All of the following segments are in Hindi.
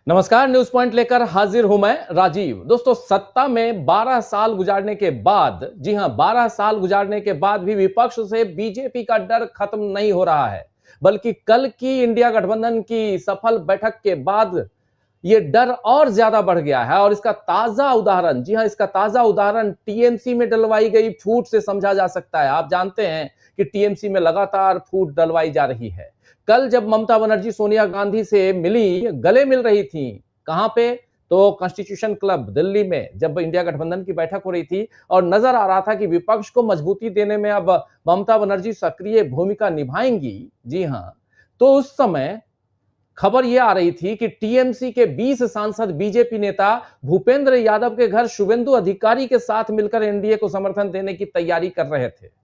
नमस्कार, न्यूज पॉइंट लेकर हाजिर हूं मैं राजीव। दोस्तों, सत्ता में 12 साल गुजारने के बाद, जी हां, 12 साल गुजारने के बाद भी विपक्ष से बीजेपी का डर खत्म नहीं हो रहा है, बल्कि कल की इंडिया गठबंधन की सफल बैठक के बाद ये डर और ज्यादा बढ़ गया है। और इसका ताजा उदाहरण, जी हां, इसका ताजा उदाहरण टीएमसी में डलवाई गई फूट से समझा जा सकता है। आप जानते हैं कि टीएमसी में लगातार फूट डलवाई जा रही है। कल जब ममता बनर्जी सोनिया गांधी से मिली, गले मिल रही थी, कहां पे? तो कॉन्स्टिट्यूशन क्लब दिल्ली में जब इंडिया गठबंधन की बैठक हो रही थी और नजर आ रहा था कि विपक्ष को मजबूती देने में अब ममता बनर्जी सक्रिय भूमिका निभाएंगी। जी हां, तो उस समय खबर यह आ रही थी कि टीएमसी के 20 सांसद बीजेपी नेता भूपेंद्र यादव के घर शुभेंदु अधिकारी के साथ मिलकर एनडीए को समर्थन देने की तैयारी कर रहे थे।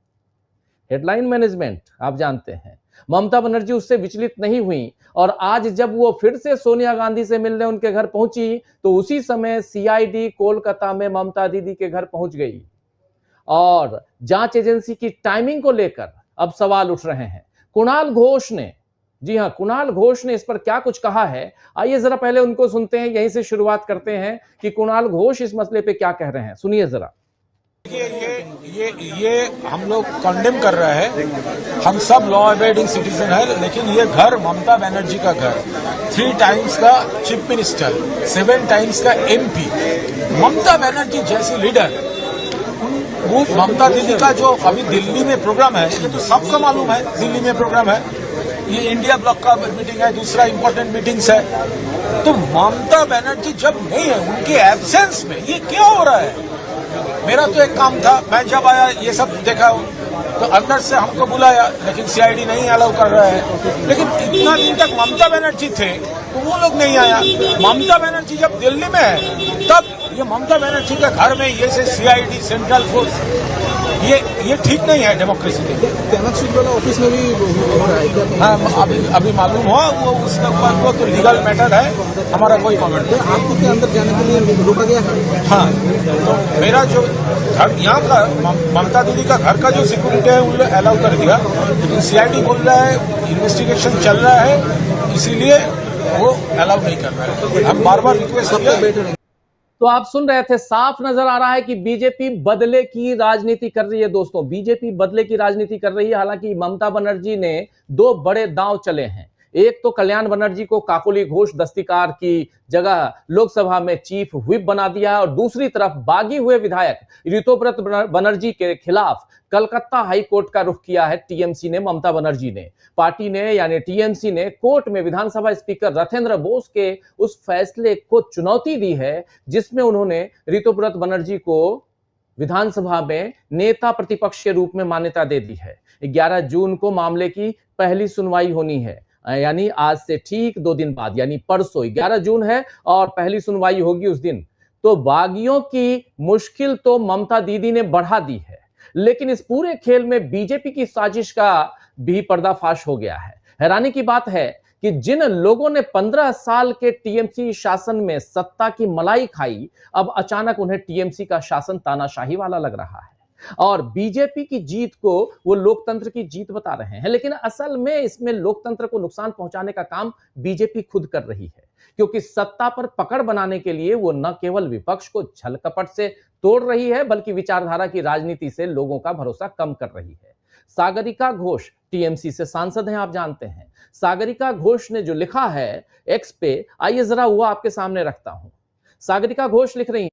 हेडलाइन मैनेजमेंट आप जानते हैं। ममता बनर्जी उससे विचलित नहीं हुई और आज जब वो फिर से सोनिया गांधी से मिलने उनके घर पहुंची तो उसी समय सीआईडी कोलकाता में ममता दीदी के घर पहुंच गई। और जांच एजेंसी की टाइमिंग को लेकर अब सवाल उठ रहे हैं। कुणाल घोष ने, जी हां, कुणाल घोष ने इस पर क्या कुछ कहा है, आइए जरा पहले उनको सुनते हैं। यहीं से शुरुआत करते हैं कि कुणाल घोष इस मसले पे क्या कह रहे हैं। सुनिए जरा। ये हम लोग कंडेम कर रहे हैं। हम सब लॉ अबेडिंग सिटीजन है, लेकिन ये घर ममता बनर्जी का घर, 3 टाइम्स का चीफ मिनिस्टर, 7 टाइम्स का एमपी, ममता बनर्जी जैसी लीडर, वो ममता दीदी का जो अभी दिल्ली में प्रोग्राम है, ये तो सबको मालूम है दिल्ली में प्रोग्राम है, ये इंडिया ब्लॉक का मीटिंग है, दूसरा इंपॉर्टेंट मीटिंग्स है। तो ममता बनर्जी जब नहीं है, उनके एब्सेंस में ये क्या हो रहा है? मेरा तो एक काम था, मैं जब आया ये सब देखा तो अंदर से हमको बुलाया, लेकिन सीआईडी नहीं अलाउ कर रहा है। लेकिन इतना दिन तक ममता बनर्जी थे तो वो लोग नहीं आया। ममता बनर्जी जब दिल्ली में है तब ये ममता बनर्जी के घर में ये से सीआईडी सेंट्रल फोर्स, ये ठीक नहीं है डेमोक्रेसी के लिए। ऑफिस में भी हो रहा है क्या? हाँ, अभी मालूम हुआ, वो उसके ऊपर वो तो लीगल मैटर है, हमारा कोई कमेंट नहीं। आपको क्या अंदर जाने के लिए रोका गया है? हाँ, तो मेरा जो घर यहाँ का ममता दीदी का घर का जो सिक्योरिटी है उन्होंने अलाउ कर दिया, लेकिन सीआईडी बोल रहा है इन्वेस्टिगेशन चल रहा है, इसीलिए वो अलाउ नहीं कर रहा है। हम बार बार रिक्वेस्ट किया। तो आप सुन रहे थे, साफ नजर आ रहा है कि बीजेपी बदले की राजनीति कर रही है। दोस्तों, बीजेपी बदले की राजनीति कर रही है। हालांकि ममता बनर्जी ने 2 बड़े दांव चले हैं। एक तो कल्याण बनर्जी को काकोली घोष दस्तिकार की जगह लोकसभा में चीफ व्हिप बना दिया है और दूसरी तरफ बागी हुए विधायक ऋतुव्रत बनर्जी के खिलाफ कलकत्ता हाई कोर्ट का रुख किया है टीएमसी ने, ममता बनर्जी ने। पार्टी ने यानी टीएमसी ने कोर्ट में विधानसभा स्पीकर राथेंद्र बोस के उस फैसले को चुनौती दी है जिसमें उन्होंने ऋतुव्रत बनर्जी को विधानसभा में नेता प्रतिपक्ष के रूप में मान्यता दे दी है। 11 जून को मामले की पहली सुनवाई होनी है, यानी आज से ठीक 2 दिन बाद, यानी परसों 11 जून है और पहली सुनवाई होगी उस दिन। तो बागियों की मुश्किल तो ममता दीदी ने बढ़ा दी है, लेकिन इस पूरे खेल में बीजेपी की साजिश का भी पर्दाफाश हो गया है। हैरानी की बात है कि जिन लोगों ने 15 साल के टीएमसी शासन में सत्ता की मलाई खाई, अब अचानक उन्हें टीएमसी का शासन तानाशाही वाला लग रहा है और बीजेपी की जीत को वो लोकतंत्र की जीत बता रहे हैं। लेकिन असल में इसमें लोकतंत्र को नुकसान पहुंचाने का काम बीजेपी खुद कर रही है, क्योंकि सत्ता पर पकड़ बनाने के लिए वो न केवल विपक्ष को छल कपट से तोड़ रही है, बल्कि विचारधारा की राजनीति से लोगों का भरोसा कम कर रही है। सागरिका घोष टीएमसी से सांसद हैं, आप जानते हैं। सागरिका घोष ने जो लिखा है एक्स पे, आइए जरा वो आपके सामने रखता हूं। सागरिका घोष लिख रही हैं,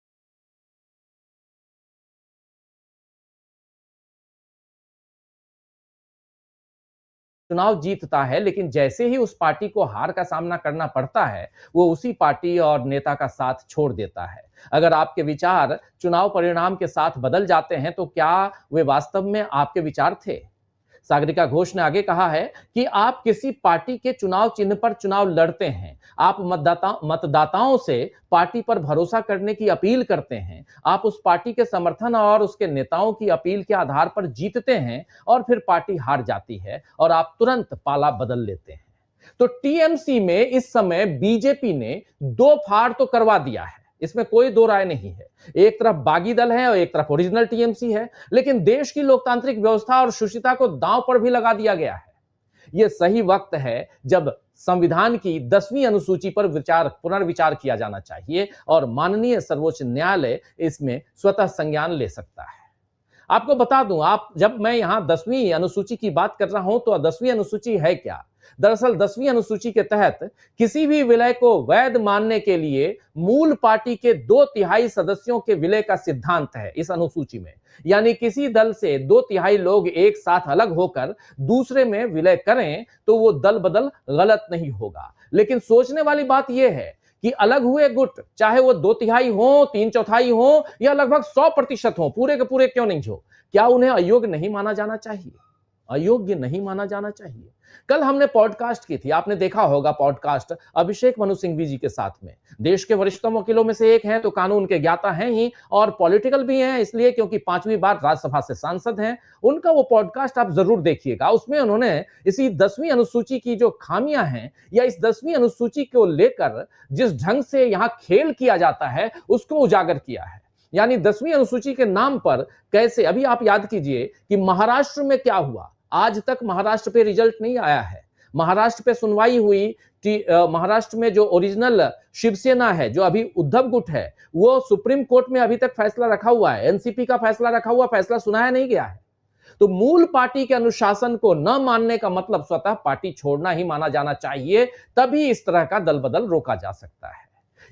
चुनाव जीतता है, लेकिन जैसे ही उस पार्टी को हार का सामना करना पड़ता है, वो उसी पार्टी और नेता का साथ छोड़ देता है। अगर आपके विचार चुनाव परिणाम के साथ बदल जाते हैं, तो क्या वे वास्तव में आपके विचार थे? सागरिका घोष ने आगे कहा है कि आप किसी पार्टी के चुनाव चिन्ह पर चुनाव लड़ते हैं, आप मतदाताओं से पार्टी पर भरोसा करने की अपील करते हैं, आप उस पार्टी के समर्थन और उसके नेताओं की अपील के आधार पर जीतते हैं और फिर पार्टी हार जाती है और आप तुरंत पाला बदल लेते हैं। तो टीएमसी में इस समय बीजेपी ने 2 फाड़ तो करवा दिया है, इसमें कोई दो राय नहीं है। एक तरफ बागी दल है और एक तरफ ओरिजिनल टीएमसी है, लेकिन देश की लोकतांत्रिक व्यवस्था और शुचिता को दांव पर भी लगा दिया गया है। यह सही वक्त है जब संविधान की 10वीं अनुसूची पर पुनर्विचार किया जाना चाहिए और माननीय सर्वोच्च न्यायालय इसमें स्वतः संज्ञान ले सकता है। आपको बता दूं, जब मैं यहां 10वीं अनुसूची की बात कर रहा हूं तो 10वीं अनुसूची है क्या? दरअसल 10वीं अनुसूची के तहत किसी भी विलय को वैध मानने के लिए मूल पार्टी के 2/3 सदस्यों के विलय का सिद्धांत है इस अनुसूची में। यानी किसी दल से 2/3 लोग एक साथ अलग होकर दूसरे में विलय करें तो वो दल बदल गलत नहीं होगा। लेकिन सोचने वाली बात यह है कि अलग हुए गुट, चाहे वो 2/3 हो, 3/4 हो या लगभग 100% हो, पूरे के पूरे क्यों नहीं हो, क्या उन्हें अयोग्य नहीं माना जाना चाहिए? अयोग्य नहीं माना जाना चाहिए। कल हमने पॉडकास्ट की थी, आपने देखा होगा पॉडकास्ट अभिषेक मनु सिंघवी जी के साथ में। देश के वरिष्ठतम वकीलों में से एक हैं, तो कानून के ज्ञाता हैं ही और पॉलिटिकल भी हैं, इसलिए क्योंकि 5वीं बार राज्यसभा से सांसद हैं। उनका वो पॉडकास्ट आप जरूर देखिएगा। उसमें उन्होंने इसी 10वीं अनुसूची की जो खामियां हैं या इस 10वीं अनुसूची को लेकर जिस ढंग से यहां खेल किया जाता है उसको उजागर किया है। यानी 10वीं अनुसूची के नाम पर कैसे, अभी आप याद कीजिए कि महाराष्ट्र में क्या हुआ। आज तक महाराष्ट्र पे रिजल्ट नहीं आया है। महाराष्ट्र पे सुनवाई हुई, महाराष्ट्र में जो ओरिजिनल शिवसेना है, जो अभी उद्धव गुट है, वो सुप्रीम कोर्ट में अभी तक फैसला रखा हुआ है, एनसीपी का फैसला रखा हुआ, फैसला सुनाया नहीं गया है। तो मूल पार्टी के अनुशासन को न मानने का मतलब स्वतः पार्टी छोड़ना ही माना जाना चाहिए, तभी इस तरह का दल बदल रोका जा सकता है।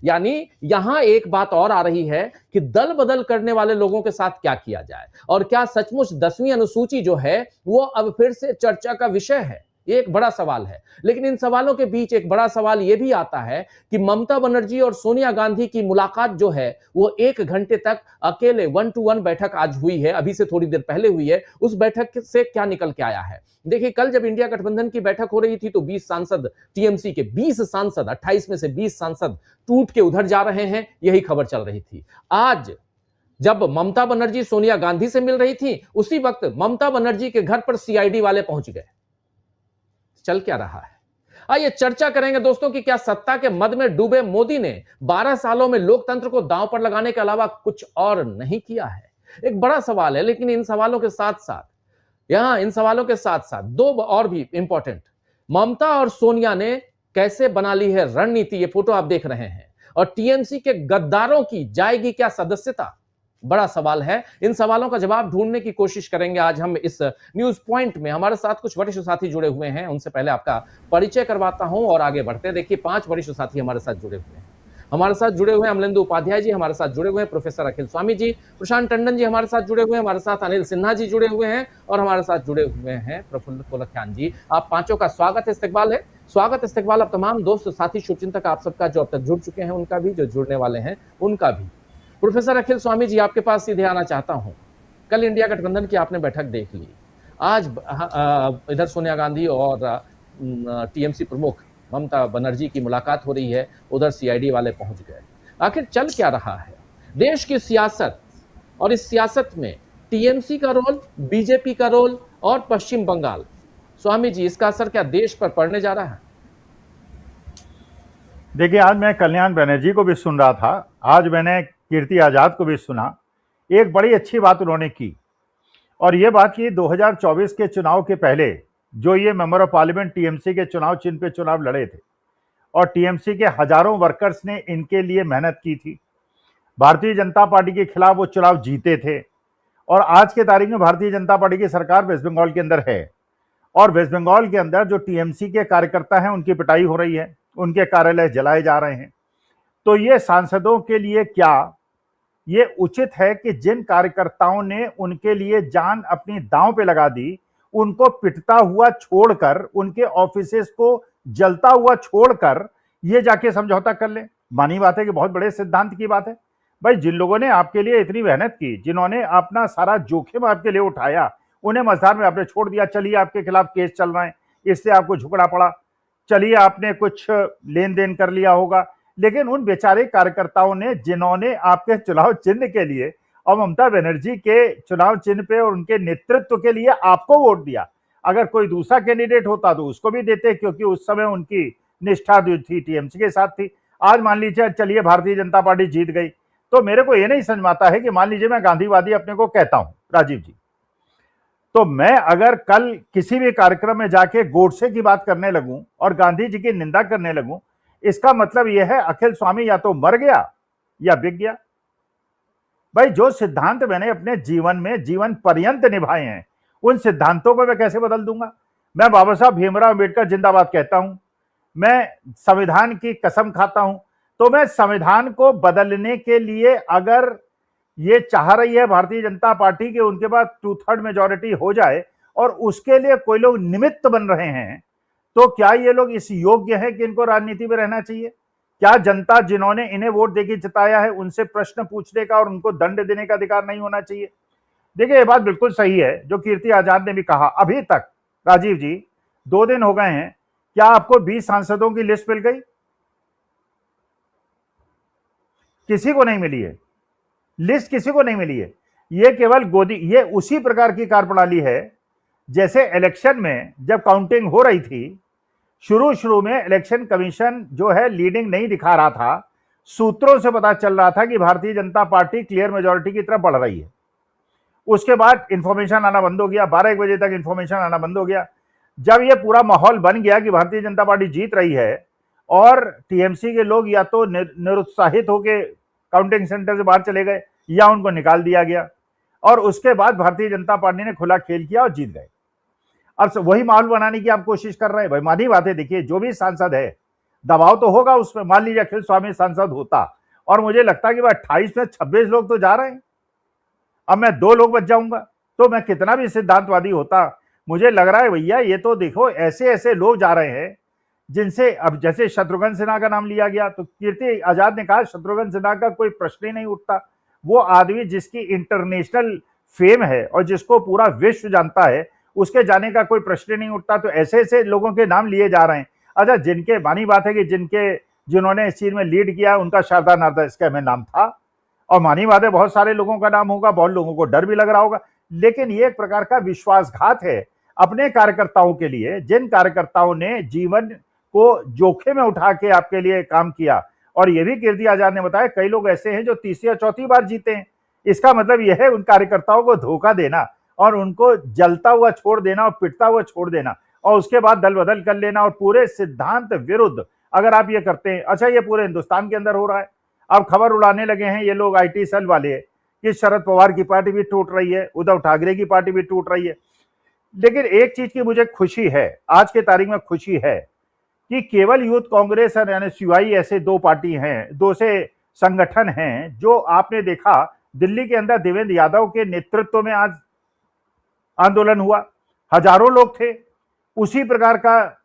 यानी यहां एक बात और आ रही है कि दल बदल करने वाले लोगों के साथ क्या किया जाए और क्या सचमुच 10वीं अनुसूची जो है वो अब फिर से चर्चा का विषय है। ये एक बड़ा सवाल है। लेकिन इन सवालों के बीच एक बड़ा सवाल यह भी आता है कि ममता बनर्जी और सोनिया गांधी की मुलाकात जो है वो 1 घंटे तक अकेले 1-to-1 बैठक आज हुई है, अभी से थोड़ी देर पहले हुई है। उस बैठक से क्या निकल के आया है? देखिए, कल जब इंडिया गठबंधन की बैठक हो रही थी तो 20 सांसद, टीएमसी के 20 सांसद, 28 में से 20 सांसद टूट के उधर जा रहे हैं, यही खबर चल रही थी। आज जब ममता बनर्जी सोनिया गांधी से मिल रही थी, उसी वक्त ममता बनर्जी के घर पर सीआईडी वाले पहुंच गए। चल क्या रहा है? आइए चर्चा करेंगे दोस्तों कि क्या सत्ता के मद में डूबे मोदी ने 12 सालों में लोकतंत्र को दांव पर लगाने के अलावा कुछ और नहीं किया है। एक बड़ा सवाल है। लेकिन इन सवालों के साथ साथ दो और भी इंपॉर्टेंट, ममता और सोनिया ने कैसे बना ली है रणनीति, ये फोटो आप देख रहे हैं। और टीएमसी के गद्दारों की जाएगी क्या सदस्यता? बड़ा सवाल है। इन सवालों का जवाब ढूंढने की कोशिश करेंगे आज हम इस न्यूज पॉइंट में। हमारे साथ कुछ वरिष्ठ साथी जुड़े हुए हैं, उनसे पहले आपका परिचय करवाता हूं और आगे बढ़ते हैं। देखिए, 5 वरिष्ठ साथी हमारे साथ जुड़े हुए हैं। हमारे साथ जुड़े हुए हैं अमलेंदु उपाध्याय जी, हमारे साथ जुड़े हुए हैं प्रोफेसर अखिल स्वामी जी, प्रशांत टंडन जी हमारे साथ जुड़े हुए हैं, हमारे साथ अनिल सिन्हा जी जुड़े हुए हैं और हमारे साथ जुड़े हुए हैं प्रफुल्ल कोलख्यान जी। आप पांचों का स्वागत इस्तकबाल अब तमाम दोस्त साथी शुभचिंतक आप सबका जो अब तक जुड़ चुके हैं उनका भी, जो जुड़ने वाले हैं उनका भी। प्रोफेसर अखिल स्वामी जी, आपके पास सीधे आना चाहता हूं। कल इंडिया गठबंधन की आपने बैठक देख ली, आज इधर सोनिया गांधी और टीएमसी प्रमुख ममता बनर्जी की मुलाकात हो रही है, उधर सीआईडी वाले पहुंच गए। आखिर चल क्या रहा है देश की सियासत? और इस सियासत में टीएमसी का रोल, बीजेपी का रोल और पश्चिम बंगाल, स्वामी जी, इसका असर क्या देश पर पड़ने जा रहा है? देखिए, आज मैं कल्याण बनर्जी को भी सुन रहा था, आज मैंने कीर्ति आजाद को भी सुना। एक बड़ी अच्छी बात उन्होंने की, और ये बात की 2024 के चुनाव के पहले जो ये मेंबर ऑफ पार्लियामेंट टीएमसी के चुनाव चिन्ह पे चुनाव लड़े थे और टीएमसी के हजारों वर्कर्स ने इनके लिए मेहनत की थी, भारतीय जनता पार्टी के खिलाफ वो चुनाव जीते थे। और आज के तारीख में भारतीय जनता पार्टी की सरकार वेस्ट बंगाल के अंदर है और वेस्ट बंगाल के अंदर जो टीएमसी के कार्यकर्ता हैं उनकी पिटाई हो रही है, उनके कार्यालय जलाए जा रहे हैं। तो ये सांसदों के लिए क्या ये उचित है कि जिन कार्यकर्ताओं ने उनके लिए जान अपनी दांव पे लगा दी, उनको पिटता हुआ छोड़कर, उनके ऑफिसेस को जलता हुआ छोड़कर ये जाके समझौता कर ले? मानी बात है कि बहुत बड़े सिद्धांत की बात है। भाई, जिन लोगों ने आपके लिए इतनी मेहनत की, जिन्होंने अपना सारा जोखिम आपके लिए उठाया, उन्हें मझधार में आपने छोड़ दिया। चलिए, आपके खिलाफ केस चल रहे हैं, इससे आपको झुकना पड़ा, चलिए आपने कुछ लेन देन कर लिया होगा, लेकिन उन बेचारे कार्यकर्ताओं ने जिन्होंने आपके चुनाव चिन्ह के लिए और ममता बनर्जी के चुनाव चिन्ह पे और उनके नेतृत्व के लिए आपको वोट दिया, अगर कोई दूसरा कैंडिडेट होता तो उसको भी देते, क्योंकि उस समय उनकी निष्ठा जो थी टीएमसी के साथ थी। आज मान लीजिए, चलिए भारतीय जनता पार्टी जीत गई, तो मेरे को ये नहीं समझ में आता है कि मान लीजिए मैं गांधीवादी अपने को कहता हूं, राजीव जी, तो मैं अगर कल किसी भी कार्यक्रम में जाके गोडसे की बात करने लगूं और गांधी जी की निंदा करने लगूं, इसका मतलब यह है अखिल स्वामी या तो मर गया या बिक गया। भाई, जो सिद्धांत मैंने अपने जीवन में जीवन पर्यंत निभाए हैं, उन सिद्धांतों को मैं कैसे बदल दूंगा? मैं बाबा साहब भीमराव अंबेडकर जिंदाबाद कहता हूं, मैं संविधान की कसम खाता हूं, तो मैं संविधान को बदलने के लिए अगर ये चाह रही है भारतीय जनता पार्टी कि उनके पास 2/3 मेजॉरिटी हो जाए और उसके लिए कोई लोग निमित्त बन रहे हैं, तो क्या ये लोग इस योग्य हैं कि इनको राजनीति में रहना चाहिए? क्या जनता जिन्होंने इन्हें वोट देके जिताया है उनसे प्रश्न पूछने का और उनको दंड देने का अधिकार नहीं होना चाहिए? देखिए, ये बात बिल्कुल सही है जो कीर्ति आजाद ने भी कहा। अभी तक राजीव जी 2 दिन हो गए हैं, क्या आपको 20 सांसदों की लिस्ट मिल गई? किसी को नहीं मिली है लिस्ट, किसी को नहीं मिली है। ये केवल गोदी, ये उसी प्रकार की कार्यप्रणाली है जैसे इलेक्शन में जब काउंटिंग हो रही थी, शुरू में इलेक्शन कमीशन जो है लीडिंग नहीं दिखा रहा था, सूत्रों से पता चल रहा था कि Bharatiya Janata party clear majority की तरफ बढ़ रही है। उसके बाद इंफॉर्मेशन आना बंद हो गया, 12-1 बजे तक इंफॉर्मेशन आना बंद हो गया। जब ये पूरा माहौल बन गया कि भारतीय जनता पार्टी जीत रही है और टीएमसी के लोग या तो निरुत्साहित होकर काउंटिंग सेंटर से बाहर चले गए या उनको निकाल दिया गया, और उसके बाद भारतीय जनता पार्टी ने खुला खेल किया और जीत गए। अब वही माहौल बनाने की आप कोशिश कर रहे हैं। भाई, मानी बात है, देखिए, जो भी सांसद है दबाव तो होगा उसमें। मान लीजिए अखिल स्वामी सांसद होता और मुझे लगता कि 28 में 26 लोग तो जा रहे हैं, अब मैं 2 लोग बच जाऊंगा, तो मैं कितना भी सिद्धांतवादी होता, मुझे लग रहा है भैया ये तो देखो ऐसे ऐसे लोग जा रहे हैं जिनसे, अब जैसे शत्रुघ्न सिन्हा का नाम लिया गया, तो कीर्ति आजाद ने कहा शत्रुघ्न सिन्हा का कोई प्रश्न ही नहीं उठता। वो आदमी जिसकी इंटरनेशनल फेम है और जिसको पूरा विश्व जानता है, उसके जाने का कोई प्रश्न नहीं उठता। तो ऐसे ऐसे लोगों के नाम लिए जा रहे हैं। अच्छा, जिनके, मानी बात है कि जिन्होंने इस चीज में लीड किया उनका शारदा नारदा स्कैम में नाम था, और मानी बात है बहुत सारे लोगों का नाम होगा, बहुत लोगों को डर भी लग रहा होगा, लेकिन ये एक प्रकार का विश्वासघात है अपने कार्यकर्ताओं के लिए। जिन कार्यकर्ताओं ने जीवन को जोखिम में उठा के आपके लिए काम किया, और ये भी कीर्ति आजाद ने बताया कई लोग ऐसे हैं जो तीसरी या चौथी बार जीते हैं। इसका मतलब यह है उन कार्यकर्ताओं को धोखा देना और उनको जलता हुआ छोड़ देना और पिटता हुआ छोड़ देना और उसके बाद दल बदल कर लेना और पूरे सिद्धांत विरुद्ध अगर आप ये करते हैं। अच्छा, ये पूरे हिंदुस्तान के अंदर हो रहा है। अब खबर उड़ाने लगे हैं ये लोग IT सेल वाले कि शरद पवार की पार्टी भी टूट रही है, उद्धव ठाकरे की पार्टी भी टूट रही है। लेकिन एक चीज की मुझे खुशी है, आज के तारीख में खुशी है कि केवल यूथ कांग्रेस और NSUI ऐसे 2 पार्टी हैं, 2 से संगठन हैं जो आपने देखा दिल्ली के अंदर देवेंद्र यादव के नेतृत्व में आज आंदोलन हुआ, हजारों लोग थे। उसी प्रकार का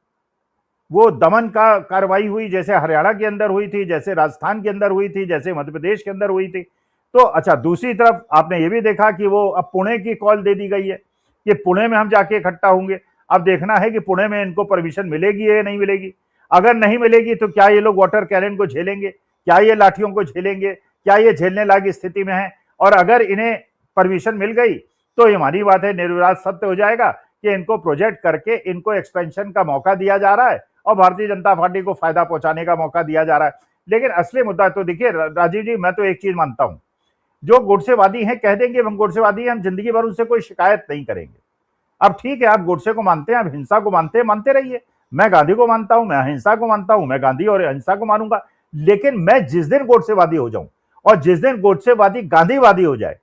वो दमन का कार्रवाई हुई जैसे हरियाणा के अंदर हुई थी, जैसे राजस्थान के अंदर हुई थी, जैसे मध्य प्रदेश के अंदर हुई थी। तो अच्छा, दूसरी तरफ आपने ये भी देखा कि वो अब पुणे की कॉल दे दी गई है कि पुणे में हम जाके इकट्ठा होंगे। अब देखना है कि पुणे में इनको परमिशन मिलेगी या नहीं मिलेगी। अगर नहीं मिलेगी तो क्या ये लोग वाटर कैनन को झेलेंगे, क्या ये लाठियों को झेलेंगे, क्या ये झेलने लायक स्थिति में है? और अगर इन्हें परमिशन मिल गई तो ये हमारी बात है, निर्विवाद सत्य हो जाएगा कि इनको प्रोजेक्ट करके इनको एक्सपेंशन का मौका दिया जा रहा है और भारतीय जनता पार्टी को फायदा पहुंचाने का मौका दिया जा रहा है। लेकिन असली मुद्दा तो देखिए राजीव जी, मैं तो एक चीज मानता हूं, जो गोडसेवादी हैं कह देंगे हम गोडसेवादी हैं, हम जिंदगी भर उनसे कोई शिकायत नहीं करेंगे। अब ठीक है, आप गोडसे को मानते हैं, आप हिंसा को मानते हैं, मानते रहिए। मैं गांधी को मानता हूं, मैं अहिंसा को मानता हूं, मैं गांधी और अहिंसा को मानूंगा। लेकिन मैं जिस दिन गोडसेवादी हो जाऊं और जिस दिन गोडसेवादी गांधीवादी हो जाए,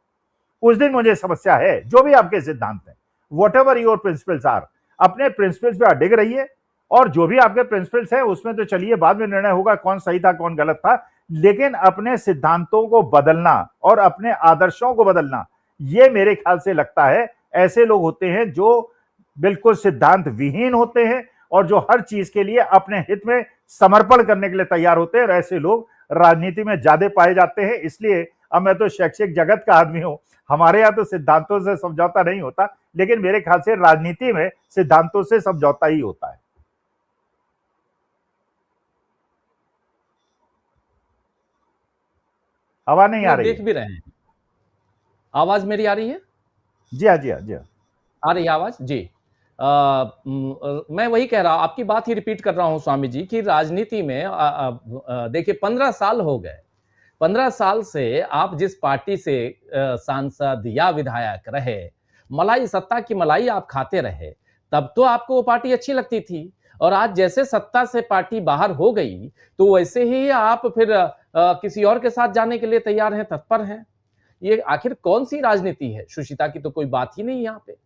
उस दिन मुझे समस्या है। जो भी आपके सिद्धांत हैं, whatever your principles are, अपने प्रिंसिपल्स पे अडिग रहिए, और जो भी आपके प्रिंसिपल्स हैं उसमें तो चलिए बाद में निर्णय होगा कौन सही था कौन गलत था, लेकिन अपने सिद्धांतों को बदलना और अपने आदर्शों को बदलना, ये मेरे ख्याल से लगता है ऐसे लोग होते हैं जो बिल्कुल सिद्धांत विहीन होते हैं और जो हर चीज के लिए अपने हित में समर्पण करने के लिए तैयार होते हैं, और ऐसे लोग राजनीति में ज्यादा पाए जाते हैं। इसलिए अब मैं तो शैक्षिक जगत का आदमी हूं, हमारे यहाँ तो सिद्धांतों से समझौता नहीं होता, लेकिन मेरे ख्याल से राजनीति में सिद्धांतों से समझौता ही होता है। आवाज नहीं आ रही? देख भी रहे हैं। आवाज मेरी आ रही है? जी हाँ, जी हाँ, जी हाँ, आ रही है आवाज जी। मैं वही कह रहा, आपकी बात ही रिपीट कर रहा हूं स्वामी जी कि राजनीति में देखिए 15 साल हो गए, 15 साल से आप जिस पार्टी से सांसद या विधायक रहे, मलाई, सत्ता की मलाई आप खाते रहे, तब तो आपको वो पार्टी अच्छी लगती थी। और आज जैसे सत्ता से पार्टी बाहर हो गई, तो वैसे ही आप फिर किसी और के साथ जाने के लिए तैयार हैं, तत्पर हैं। ये आखिर कौन सी राजनीति है? सुशीता की तो कोई बात ही नहीं यहाँ पे।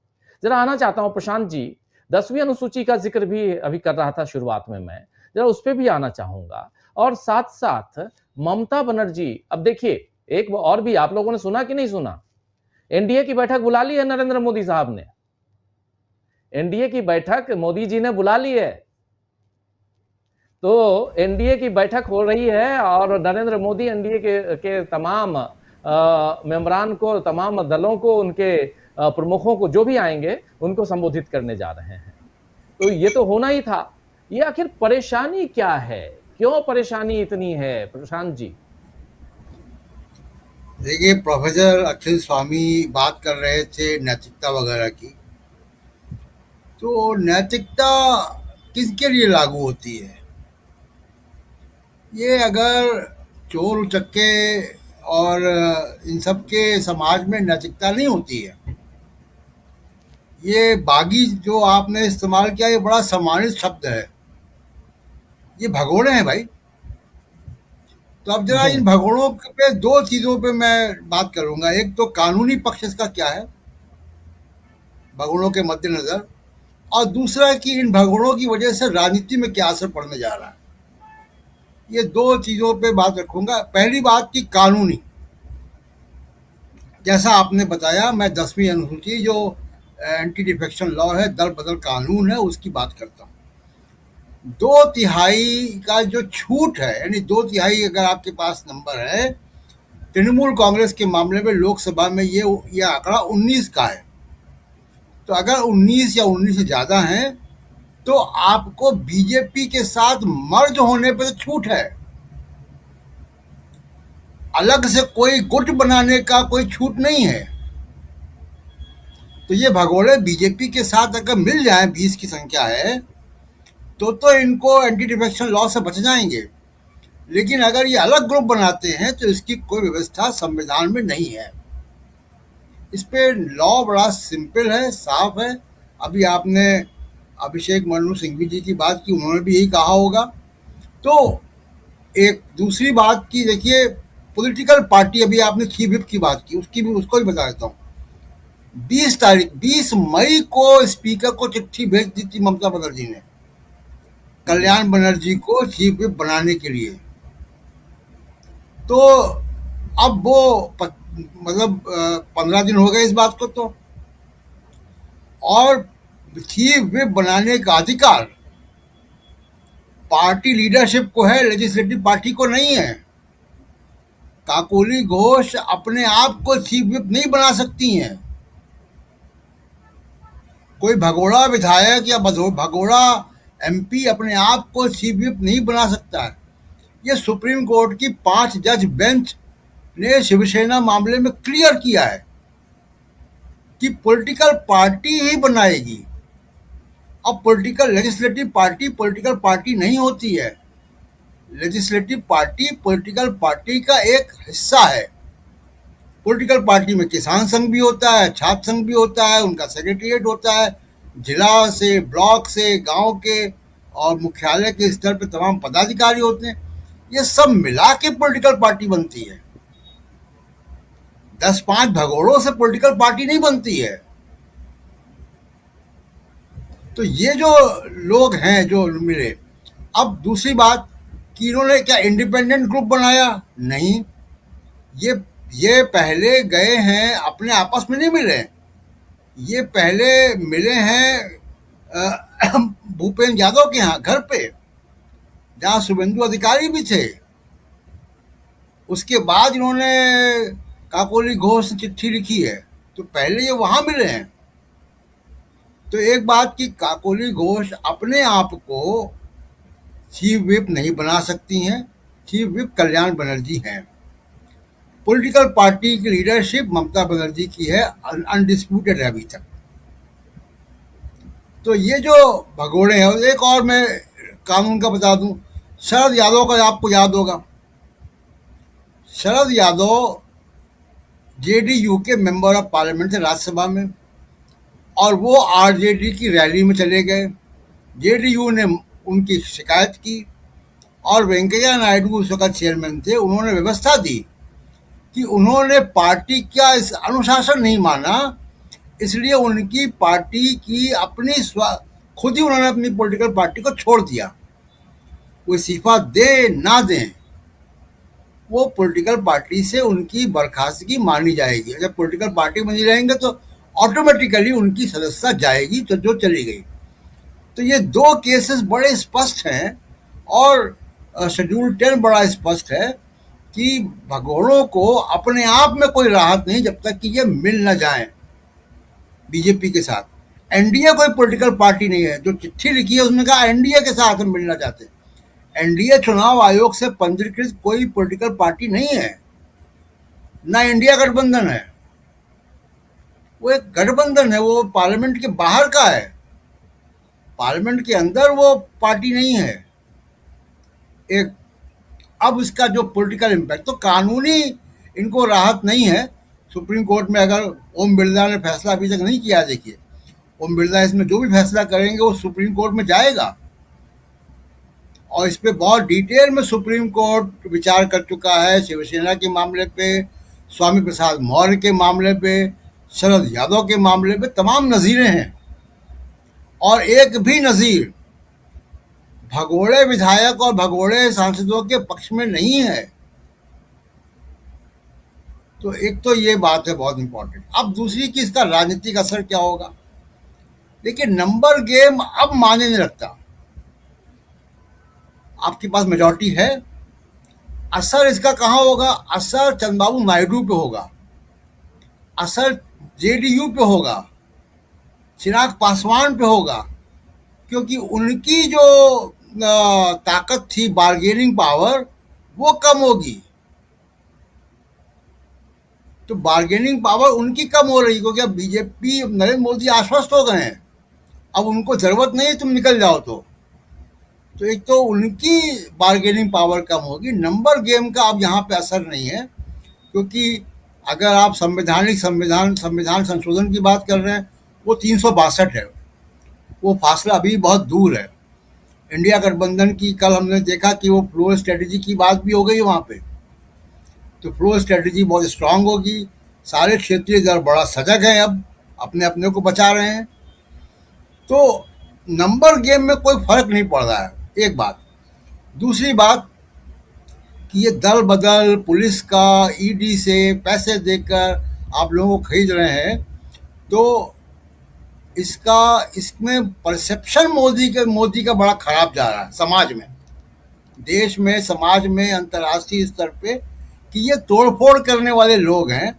जरा आना चाहता हूं प्रशांत जी, 10वीं अनुसूची का जिक्र भी अभी कर रहा था शुरुआत में मैं, जरा उस पर भी आना चाहूंगा। और साथ साथ ममता बनर्जी, अब देखिए एक और भी आप लोगों ने सुना कि नहीं सुना, एनडीए की बैठक बुला ली है नरेंद्र मोदी साहब ने। एनडीए की बैठक मोदी जी ने बुला ली है। तो एनडीए की बैठक हो रही है और नरेंद्र मोदी एनडीए के तमाम मेंबरान को, तमाम दलों को, उनके प्रमुखों को, जो भी आएंगे उनको संबोधित करने जा रहे हैं। तो ये तो होना ही था। ये आखिर परेशानी क्या है? क्यों परेशानी इतनी है प्रशांत जी? देखिए, प्रोफेसर अखिल स्वामी बात कर रहे थे नैतिकता वगैरह की। तो नैतिकता किसके लिए लागू होती है? ये अगर चोर उचक्के और इन सब के समाज में नैतिकता नहीं होती है। ये बागी जो आपने इस्तेमाल किया, ये बड़ा सम्मानित शब्द है। ये भगोड़े हैं भाई। तो अब जरा इन भगोड़ों पे दो चीजों पे मैं बात करूंगा। एक तो कानूनी पक्ष इसका क्या है भगोड़ों के मद्देनजर, और दूसरा कि इन भगोड़ों की वजह से राजनीति में क्या असर पड़ने जा रहा है। ये दो चीजों पे बात रखूंगा। पहली बात की कानूनी, जैसा आपने बताया, मैं 10वीं अनुसूची जो एंटी डिफेक्शन लॉ है, दल बदल कानून है, उसकी बात करता हूँ। 2/3 का जो छूट है, यानी 2/3 अगर आपके पास नंबर है, तृणमूल कांग्रेस के मामले में लोकसभा में ये आंकड़ा 19 का है। तो अगर 19 या 19 से ज्यादा है तो आपको बीजेपी के साथ मर्ज होने पर छूट है। अलग से कोई गुट बनाने का कोई छूट नहीं है। तो ये भगोड़े बीजेपी के साथ अगर मिल जाए, 20 की संख्या है, तो इनको एंटी डिफेक्शन लॉ से बच जाएंगे। लेकिन अगर ये अलग ग्रुप बनाते हैं तो इसकी कोई व्यवस्था संविधान में नहीं है। इस पे लॉ बड़ा सिंपल है, साफ है। अभी आपने अभिषेक मनु सिंघवी जी की बात की, उन्होंने भी यही कहा होगा। तो एक दूसरी बात की, देखिए पॉलिटिकल पार्टी, अभी आपने चीफ व्हिप की बात की, उसको भी बता देता हूँ। 20 मई को स्पीकर को चिट्ठी भेज दी थी ममता बनर्जी ने कल्याण बनर्जी को चीफ व्हिप बनाने के लिए। तो अब वो मतलब 15 दिन हो गए इस बात को। तो और चीफ व्हिप बनाने का अधिकार पार्टी लीडरशिप को है, लेजिस्लेटिव पार्टी को नहीं है। काकोली घोष अपने आप को चीफ व्हिप नहीं बना सकती हैं। कोई भगोड़ा विधायक या भगोड़ा एमपी अपने आप को चीफ व्हिप नहीं बना सकता है। ये सुप्रीम कोर्ट की 5 जज बेंच ने शिवसेना मामले में क्लियर किया है कि पॉलिटिकल पार्टी ही बनाएगी। अब लेजिस्लेटिव पार्टी पॉलिटिकल पार्टी नहीं होती है। लेजिस्लेटिव पार्टी पॉलिटिकल पार्टी का एक हिस्सा है। पॉलिटिकल पार्टी में किसान संघ भी होता है, छात्र संघ भी होता है, उनका सेक्रेटेरिएट होता है, जिला से, ब्लॉक से, गांव के और मुख्यालय के स्तर पर तमाम पदाधिकारी होते हैं। ये सब मिला के पॉलिटिकल पार्टी बनती है। 10-5 भगोड़ों से पॉलिटिकल पार्टी नहीं बनती है। तो ये जो लोग हैं जो मिले। अब दूसरी बात कि इन्होंने क्या इंडिपेंडेंट ग्रुप बनाया? नहीं, ये पहले गए हैं, अपने आपस में नहीं मिले। ये पहले मिले हैं भूपेंद्र यादव के यहाँ घर पे, जहाँ शुभेंदु अधिकारी भी थे। उसके बाद इन्होंने काकोली घोष ने चिट्ठी लिखी है, तो पहले ये वहां मिले हैं। तो एक बात कि काकोली घोष अपने आप को चीफ व्हिप नहीं बना सकती हैं। चीफ व्हिप कल्याण बनर्जी हैं। पॉलिटिकल पार्टी की लीडरशिप ममता बनर्जी की है, अनडिस्प्यूटेड है अभी तक। तो ये जो भगोड़े हैं, एक और मैं कानून का बता दूं, शरद यादव का आपको याद होगा। शरद यादव जेडीयू के मेंबर ऑफ पार्लियामेंट थे राज्यसभा में। और वो आरजेडी की रैली में चले गए। जेडीयू ने उनकी शिकायत की और वेंकैया नायडू उस वक्त चेयरमैन थे, उन्होंने व्यवस्था दी कि उन्होंने पार्टी का इस अनुशासन नहीं माना, इसलिए उनकी पार्टी की खुद ही उन्होंने अपनी पॉलिटिकल पार्टी को छोड़ दिया। वो इस्तीफा दे ना दें, वो पॉलिटिकल पार्टी से उनकी बर्खास्तगी मानी जाएगी। जब पॉलिटिकल पार्टी में नहीं रहेंगे तो ऑटोमेटिकली उनकी सदस्यता जाएगी, तो जो चली गई। तो ये दो केसेस बड़े स्पष्ट हैं और शेड्यूल 10 बड़ा स्पष्ट है कि भगोड़ों को अपने आप में कोई राहत नहीं जब तक कि ये मिल न जाए बीजेपी के साथ। एनडीए कोई पॉलिटिकल पार्टी नहीं है। जो चिट्ठी लिखी है उसने कहा एनडीए के साथ हम मिलना चाहते हैं। एनडीए चुनाव आयोग से पंजीकृत कोई पॉलिटिकल पार्टी नहीं है, ना इंडिया गठबंधन है। वो एक गठबंधन है, वो पार्लियामेंट के बाहर का है, पार्लियामेंट के अंदर वो पार्टी नहीं है। एक अब इसका जो पॉलिटिकल इम्पैक्ट, तो कानूनी इनको राहत नहीं है। सुप्रीम कोर्ट में अगर ओम बिरला ने फैसला अभी तक नहीं किया, देखिए ओम बिरला इसमें जो भी फैसला करेंगे वो सुप्रीम कोर्ट में जाएगा और इस पे बहुत डिटेल में सुप्रीम कोर्ट विचार कर चुका है। शिवसेना के मामले पे, स्वामी प्रसाद मौर्य के मामले पे, शरद यादव के मामले पे तमाम नज़ीरें हैं और एक भी नज़ीर भगोड़े विधायक और भगोड़े सांसदों के पक्ष में नहीं है। तो एक तो ये बात है बहुत इंपॉर्टेंट। अब दूसरी कि इसका राजनीतिक असर क्या होगा। देखिए नंबर गेम अब मायने नहीं रखता। आपके पास मेजॉरिटी है, असर इसका कहाँ होगा? असर चंद्रबाबू नायडू पे होगा, असर जेडीयू पे होगा, चिराग पासवान पे होगा, क्योंकि उनकी जो ताकत थी, बार्गेनिंग पावर, वो कम होगी। तो बार्गेनिंग पावर उनकी कम हो रही, क्योंकि अब बीजेपी, नरेंद्र मोदी आश्वस्त हो गए हैं, अब उनको जरूरत नहीं तुम निकल जाओ। तो एक तो उनकी बार्गेनिंग पावर कम होगी। नंबर गेम का अब यहाँ पे असर नहीं है, क्योंकि अगर आप संविधान संशोधन की बात कर रहे हैं, वो 362 है, वो फासला अभी बहुत दूर है। इंडिया गठबंधन की कल हमने देखा कि वो फ्लो स्ट्रेटजी की बात भी हो गई वहाँ पे। तो फ्लो स्ट्रेटजी बहुत स्ट्रांग होगी। सारे क्षेत्रीय दल बड़ा सजग हैं, अब अपने अपने को बचा रहे हैं। तो नंबर गेम में कोई फर्क नहीं पड़ रहा है, एक बात। दूसरी बात कि ये दल बदल, पुलिस का ईडी से पैसे देकर आप लोगों को खरीद रहे हैं, तो इसमें परसेप्शन मोदी का बड़ा खराब जा रहा है समाज में, देश में, समाज में, अंतर्राष्ट्रीय स्तर पे, कि ये तोड़फोड़ करने वाले लोग हैं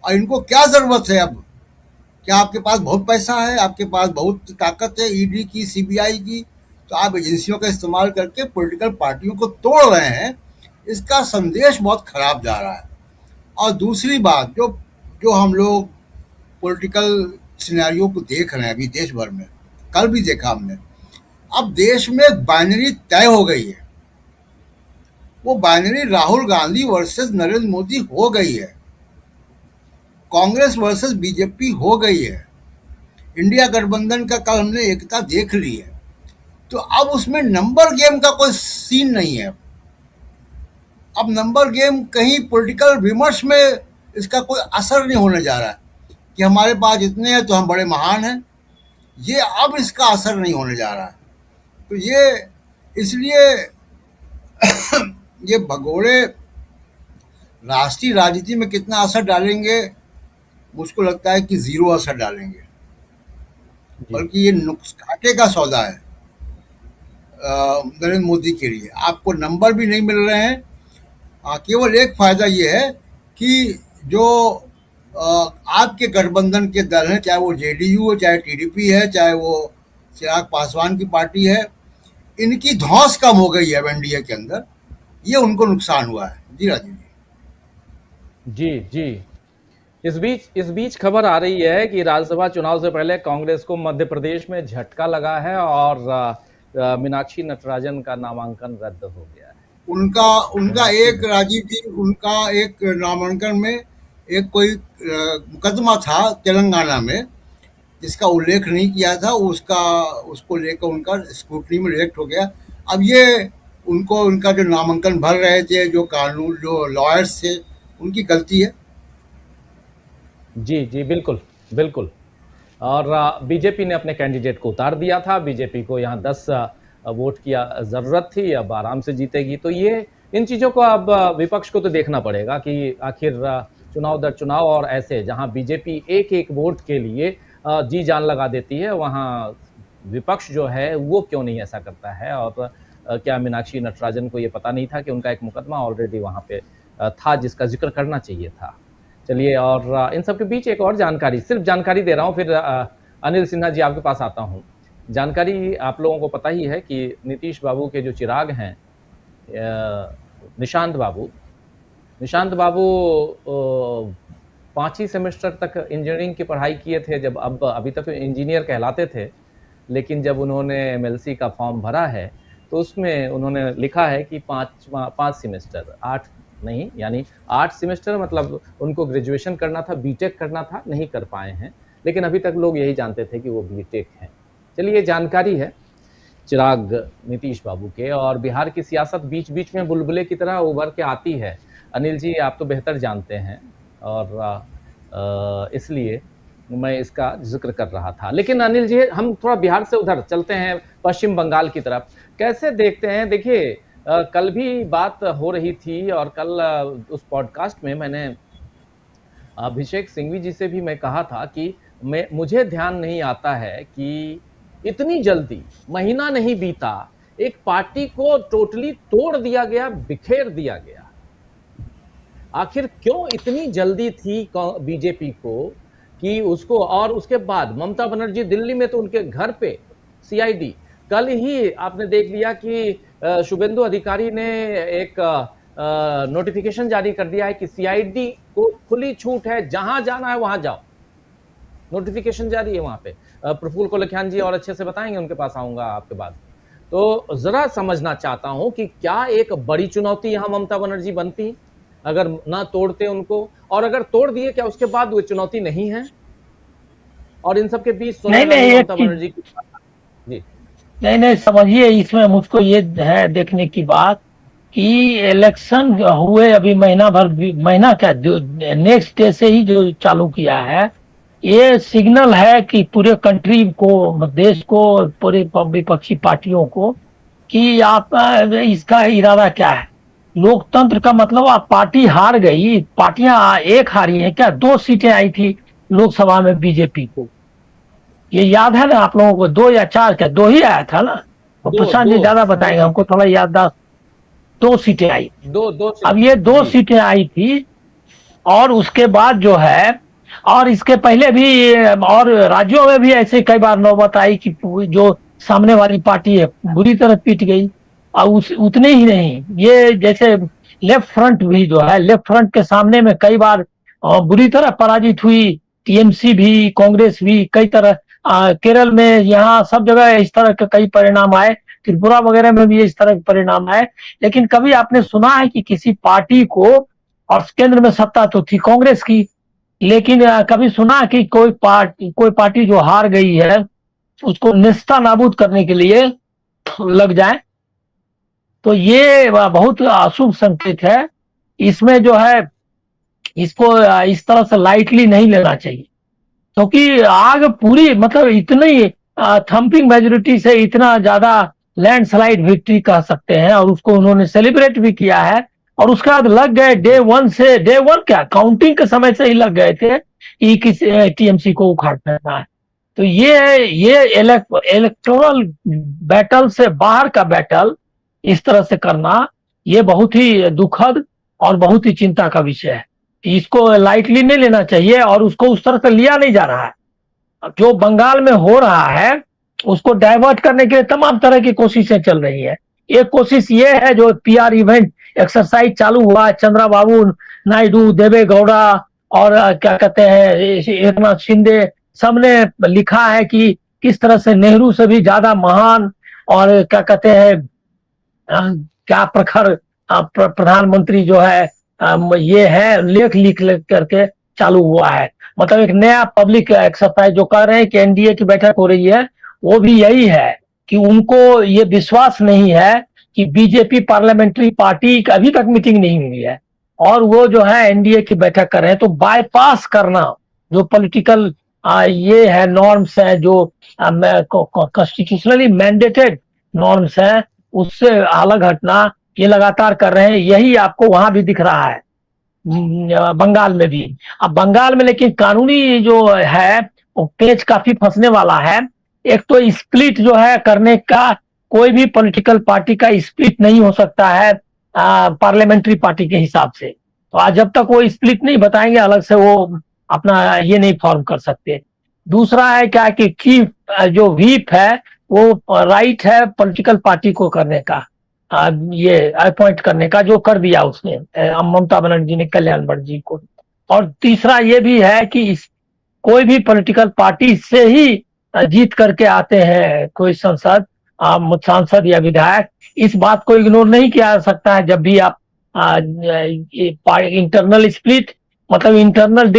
और इनको क्या ज़रूरत है अब? क्या आपके पास बहुत पैसा है, आपके पास बहुत ताकत है ईडी की, सीबीआई की, तो आप एजेंसियों का इस्तेमाल करके पॉलिटिकल पार्टियों को तोड़ रहे हैं। इसका संदेश बहुत खराब जा रहा है। और दूसरी बात, जो हम लोग पॉलिटिकल सिनेरियो को देख रहे हैं अभी देश भर में, कल भी देखा हमने, अब देश में एक बाइनरी तय हो गई है। वो बाइनरी राहुल गांधी वर्सेस नरेंद्र मोदी हो गई है, कांग्रेस वर्सेस बीजेपी हो गई है, इंडिया गठबंधन का कल हमने एकता देख ली है। तो अब उसमें नंबर गेम का कोई सीन नहीं है। अब नंबर गेम कहीं पॉलिटिकल विमर्श में इसका कोई असर नहीं होने जा रहा है कि हमारे पास इतने हैं तो हम बड़े महान हैं, ये अब इसका असर नहीं होने जा रहा है। तो ये इसलिए ये भगोड़े राष्ट्रीय राजनीति में कितना असर डालेंगे, मुझको लगता है कि ज़ीरो असर डालेंगे, बल्कि ये घाटे का सौदा है नरेंद्र मोदी के लिए। आपको नंबर भी नहीं मिल रहे हैं, केवल एक फ़ायदा ये है कि जो आपके गठबंधन के दल हैं, चाहे वो जेडीयू हो, चाहे टीडीपी है, चाहे वो चिराग पासवान की पार्टी है, इनकी धौंस कम हो गई है एनडीए के अंदर, ये उनको नुकसान हुआ है। जी राजीव जी जी। इस बीच खबर आ रही है कि राज्यसभा चुनाव से पहले कांग्रेस को मध्य प्रदेश में झटका लगा है और मीनाक्षी नटराजन का नामांकन रद्द हो गया है। उनका एक राजीव जी, उनका एक नामांकन में एक कोई मुकदमा था तेलंगाना में, जिसका उल्लेख नहीं किया था उसको लेकर उनका स्क्रूटनी में रिजेक्ट हो गया। अब ये उनको उनका जो नामांकन भर रहे थे जो लॉयर्स थे उनकी गलती है। जी जी बिल्कुल बिल्कुल। और बीजेपी ने अपने कैंडिडेट को उतार दिया था। बीजेपी को यहाँ 10 वोट की ज़रूरत थी, अब आराम से जीतेगी। तो ये इन चीज़ों को अब विपक्ष को तो देखना पड़ेगा कि आखिर चुनाव दर चुनाव और ऐसे जहाँ बीजेपी एक एक वोट के लिए जी जान लगा देती है, वहाँ विपक्ष जो है वो क्यों नहीं ऐसा करता है। और क्या मीनाक्षी नटराजन को ये पता नहीं था कि उनका एक मुकदमा ऑलरेडी वहाँ पे था जिसका जिक्र करना चाहिए था। चलिए, और इन सब के बीच एक और जानकारी, सिर्फ जानकारी दे रहा हूँ, फिर अनिल सिन्हा जी आपके पास आता हूँ। जानकारी आप लोगों को पता ही है कि नीतीश बाबू के जो चिराग हैं, निशांत बाबू 5ही सेमेस्टर तक इंजीनियरिंग की पढ़ाई किए थे, जब अभी तक इंजीनियर कहलाते थे। लेकिन जब उन्होंने एमएलसी का फॉर्म भरा है तो उसमें उन्होंने लिखा है कि 5 सेमेस्टर, 8 नहीं, यानी 8 सेमेस्टर, मतलब उनको ग्रेजुएशन करना था, बीटेक करना था, नहीं कर पाए हैं। लेकिन अभी तक लोग यही जानते थे कि वो बीटेक हैं। चलिए, ये जानकारी है चिराग नीतीश बाबू के। और बिहार की सियासत बीच बीच में बुलबुले की तरह उभर के आती है। अनिल जी, आप तो बेहतर जानते हैं, और इसलिए मैं इसका जिक्र कर रहा था। लेकिन अनिल जी, हम थोड़ा बिहार से उधर चलते हैं, पश्चिम बंगाल की तरफ। कैसे देखते हैं? देखिए, कल भी बात हो रही थी, और कल उस पॉडकास्ट में मैंने अभिषेक सिंघवी जी से भी मैं कहा था कि मुझे ध्यान नहीं आता है कि इतनी जल्दी, महीना नहीं बीता, एक पार्टी को टोटली तोड़ दिया गया, बिखेर दिया गया। आखिर क्यों इतनी जल्दी थी बीजेपी को कि उसको, और उसके बाद ममता बनर्जी दिल्ली में तो उनके घर पे सीआईडी, कल ही आपने देख लिया कि शुभेंदु अधिकारी ने एक नोटिफिकेशन जारी कर दिया है कि सीआईडी को खुली छूट है, जहां जाना है वहां जाओ। नोटिफिकेशन जारी है वहां पे। प्रफुल्ल कोलखियान जी और अच्छे से बताएंगे, उनके पास आऊंगा आपके बाद। तो जरा समझना चाहता हूं कि क्या एक बड़ी चुनौती यहां ममता बनर्जी बनती अगर ना तोड़ते उनको, और अगर तोड़ दिए क्या उसके बाद वो चुनौती नहीं है? और इन सब के बीच नहीं, ममता बनर्जी की जी नहीं, समझिए, इसमें मुझको ये है देखने की बात कि इलेक्शन हुए अभी महीना क्या, नेक्स्ट डे से ही जो चालू किया है, ये सिग्नल है कि पूरे कंट्री को, देश को, पूरे विपक्षी पार्टियों को कि आप इसका इरादा क्या है। लोकतंत्र का मतलब, आप पार्टी हार गई, पार्टियां एक हारी हैं क्या? 2 सीटें आई थी लोकसभा में बीजेपी को, ये याद है ना आप लोगों को? 2 या 4, क्या 2 ही आया था ना? प्रशांत जी ज्यादा बताएंगे, हमको थोड़ा याददाश्त। 2 सीटें आई, अब ये 2 सीटें आई थी, और उसके बाद जो है, और इसके पहले भी और राज्यों में भी ऐसे कई बार नौबत आई कि जो सामने वाली पार्टी है बुरी तरह पीट गई। और उतने ही नहीं, ये जैसे लेफ्ट फ्रंट भी जो है, लेफ्ट फ्रंट के सामने में कई बार बुरी तरह पराजित हुई। टीएमसी भी, कांग्रेस भी, कई तरह, केरल में, यहाँ सब जगह इस तरह के कई परिणाम आए, त्रिपुरा वगैरह में भी इस तरह के परिणाम आए। लेकिन कभी आपने सुना है कि किसी पार्टी को, और केंद्र में सत्ता तो थी कांग्रेस की, लेकिन कभी सुना कि कोई पार्टी जो हार गई है उसको नेस्ता नाबूद करने के लिए लग जाए? तो ये बहुत अशुभ संकेत है। इसमें जो है, इसको इस तरह से लाइटली नहीं लेना चाहिए, क्योंकि आग पूरी, मतलब इतनी थम्पिंग मेजोरिटी से इतना ज्यादा लैंडस्लाइड विक्ट्री कह सकते हैं, और उसको उन्होंने सेलिब्रेट भी किया है। और उसके बाद लग गए डे वन क्या, काउंटिंग के समय से ही लग गए थे कि किस टीएमसी को उखाड़ फेंकना है। तो ये इलेक्टोरल बैटल से बाहर का बैटल इस तरह से करना, ये बहुत ही दुखद और बहुत ही चिंता का विषय है। इसको लाइटली नहीं लेना चाहिए, और उसको उस तरह से लिया नहीं जा रहा है। जो बंगाल में हो रहा है उसको डाइवर्ट करने के लिए तमाम तरह की कोशिशें चल रही है। एक कोशिश ये है, जो पीआर इवेंट एक्सरसाइज चालू हुआ, चंद्रबाबू नायडू, देवे गौड़ा और क्या कहते हैं एकनाथ शिंदे, सबने लिखा है कि किस तरह से नेहरू से भी ज्यादा महान और क्या कहते हैं क्या प्रखर प्रधानमंत्री जो है ये है, लेख लिख करके चालू हुआ है। मतलब एक नया पब्लिक एक्सरसाइज जो कर रहे हैं कि एनडीए की बैठक हो रही है, वो भी यही है कि उनको ये विश्वास नहीं है कि बीजेपी पार्लियामेंट्री पार्टी की अभी तक मीटिंग नहीं हुई है और वो जो है एनडीए की बैठक कर रहे हैं। तो बाईपास करना जो पॉलिटिकल ये है नॉर्म्स है, जो कॉन्स्टिट्यूशनली मैंडेटेड नॉर्म्स है, उससे अलग हटना ये लगातार कर रहे हैं। यही आपको वहां भी दिख रहा है, बंगाल में भी। अब बंगाल में लेकिन कानूनी जो है वो पेच काफी फंसने वाला है। एक तो स्प्लिट जो है करने का, कोई भी पॉलिटिकल पार्टी का स्प्लिट नहीं हो सकता है पार्लियामेंट्री पार्टी के हिसाब से। तो आज जब तक वो स्प्लिट नहीं बताएंगे अलग से वो अपना ये नहीं फॉर्म कर सकते। दूसरा है क्या कि जो व्हीप है वो राइट है पॉलिटिकल पार्टी को करने का, ये अपॉइंट करने का, जो कर दिया उसने ममता बनर्जी ने कल्याण बनर्जी को। और तीसरा ये भी है कि कोई भी पॉलिटिकल पार्टी से ही जीत करके आते हैं कोई सांसद या विधायक, इस बात को इग्नोर नहीं किया जा सकता है। जब भी आप इंटरनल स्प्लिट मतलब इंटरनल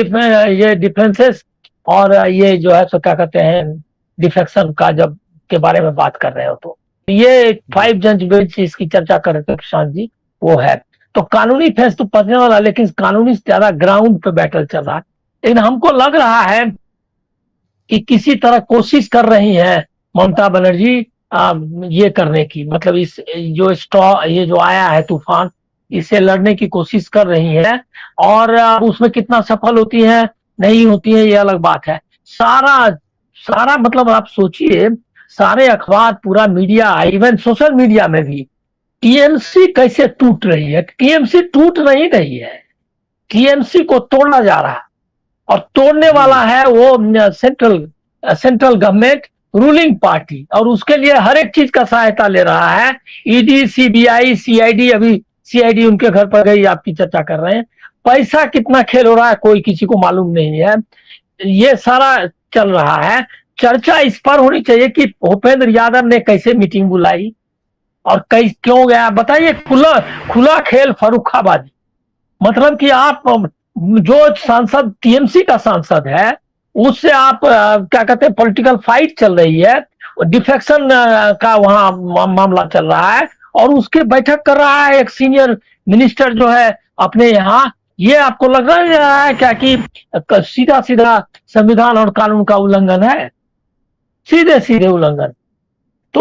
ये डिफरेंसेस और ये जो है तो क्या कहते हैं डिफेक्शन का जब के बारे में बात कर रहे हो, तो ये 5 जज बेंच इसकी चर्चा कर रहे थे प्रशांत जी, वो है। तो कानूनी फेंस तो पड़ने वाला, लेकिन कानूनी से ज्यादा ग्राउंड पे बैटल चल रहा है। लेकिन हमको लग रहा है कि किसी तरह कोशिश कर रही है ममता बनर्जी ये करने की, मतलब इस ये जो आया है तूफान, इससे लड़ने की कोशिश कर रही है। और उसमें कितना सफल होती है नहीं होती है ये अलग बात है। सारा मतलब आप सोचिए, सारे अखबार, पूरा मीडिया, इवन सोशल मीडिया में भी टीएमसी कैसे टूट रही है। टीएमसी टूट नहीं रही है, टीएमसी को तोड़ा जा रहा है और तोड़ने वाला है वो सेंट्रल गवर्नमेंट, रूलिंग पार्टी, और उसके लिए हर एक चीज का सहायता ले रहा है। ईडी, सीबीआई, सीआईडी, अभी सीआईडी उनके घर पर गई, आपकी चर्चा कर रहे हैं। पैसा कितना खेल हो रहा है कोई किसी को मालूम नहीं है। ये सारा चल रहा है। चर्चा इस पर होनी चाहिए कि भूपेंद्र यादव ने कैसे मीटिंग बुलाई और क्यों गया, बताइए। खुला खेल फर्रुखाबादी, मतलब कि आप जो सांसद टीएमसी का सांसद है उससे आप क्या कहते हैं पॉलिटिकल फाइट चल रही है, डिफेक्शन का वहां मामला चल रहा है और उसके बैठक कर रहा है एक सीनियर मिनिस्टर जो है अपने यहाँ। ये आपको लग रहा है क्या कि सीधा संविधान और कानून का उल्लंघन है? सीधे उल्लंघन। तो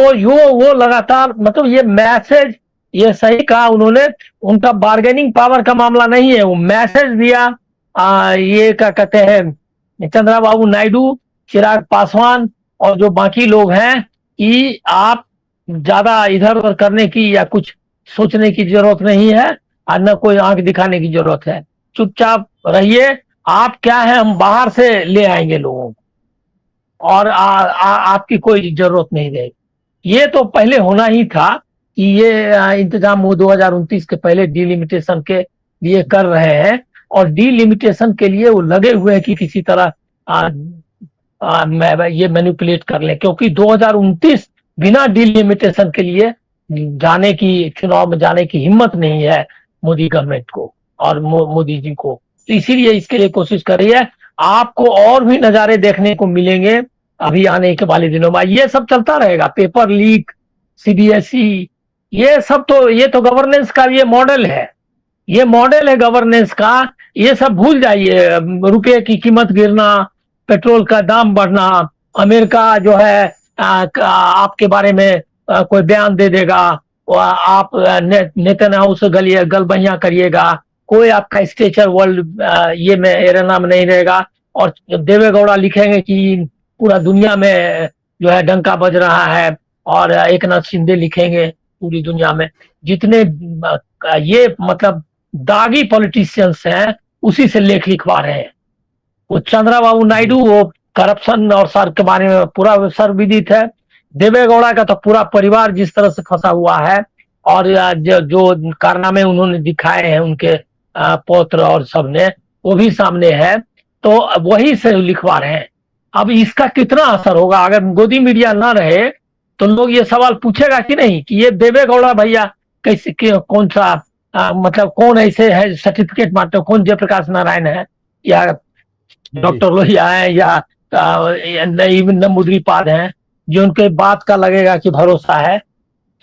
वो लगातार, मतलब ये मैसेज, ये सही कहा उन्होंने, उनका बार्गेनिंग पावर का मामला नहीं है, वो मैसेज दिया ये क्या कहते हैं चंद्रबाबू नायडू, चिराग पासवान और जो बाकी लोग हैं कि आप ज्यादा इधर उधर करने की या कुछ सोचने की जरूरत नहीं है और न कोई आंख दिखाने की जरूरत है। चुपचाप रहिए, आप क्या है हम बाहर से ले आएंगे लोगों को और आपकी कोई जरूरत नहीं रहेगी। ये तो पहले होना ही था कि ये इंतजाम वो 2029 के पहले डिलिमिटेशन के लिए कर रहे हैं और डिलिमिटेशन के लिए वो लगे हुए हैं कि किसी तरह ये मैनिपुलेट कर लें, क्योंकि 2029 बिना डिलिमिटेशन के लिए जाने की, चुनाव में जाने की हिम्मत नहीं है मोदी गवर्नमेंट को और मोदी जी को। तो इसीलिए इसके लिए कोशिश कर रही है। आपको और भी नजारे देखने को मिलेंगे अभी आने के वाले दिनों में। ये सब चलता रहेगा, पेपर लीक, सीबीएसई, ये सब तो ये तो गवर्नेंस का ये मॉडल है, ये मॉडल है गवर्नेंस का। ये सब भूल जाइए, रुपये की कीमत गिरना, पेट्रोल का दाम बढ़ना, अमेरिका जो है आपके बारे में कोई बयान दे देगा, आप नेतन्याहू से गलबैया करिएगा, कोई आपका स्टेचर वर्ल्ड ये में एरेना में नहीं रहेगा। और देवेगौड़ा लिखेंगे कि पूरा दुनिया में जो है डंका बज रहा है, और एक नाथ शिंदे लिखेंगे पूरी दुनिया में। जितने ये मतलब दागी पॉलिटिशियंस हैं उसी से लेख लिखवा रहे हैं। वो चंद्रबाबू नायडू वो करप्शन और सर के बारे में पूरा सर्वविदित है। देवेगौड़ा का तो पूरा परिवार जिस तरह से फंसा हुआ है और जो कारनामे उन्होंने दिखाए हैं उनके पौत्र और सबने, वो भी सामने है। तो वही से लिखवा रहे हैं। अब इसका कितना असर होगा अगर गोदी मीडिया ना रहे तो लोग ये सवाल पूछेगा कि नहीं कि ये देवेगौड़ा भैया कैसे कौन सा मतलब कौन ऐसे है सर्टिफिकेट मारते, कौन जयप्रकाश नारायण है या डॉक्टर लोहिया है या नईम नमूद्रीपाद हैं, जो उनके बात का लगेगा कि भरोसा है।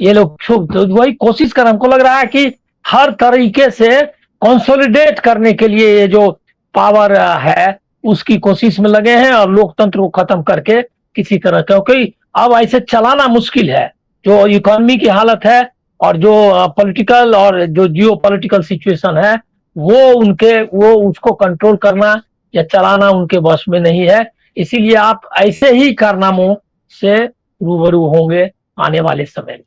ये लोग शुभ तो वही कोशिश कर, हमको लग रहा है कि हर तरीके से कंसोलिडेट करने के लिए ये जो पावर है उसकी कोशिश में लगे हैं, और लोकतंत्र को खत्म करके किसी तरह, क्योंकि अब ऐसे चलाना मुश्किल है। जो इकोनॉमी की हालत है और जो पॉलिटिकल और जो जियो पॉलिटिकल सिचुएशन है, वो उसको कंट्रोल करना या चलाना उनके वश में नहीं है। इसीलिए आप ऐसे ही कारनामों से रूबरू होंगे आने वाले समय में।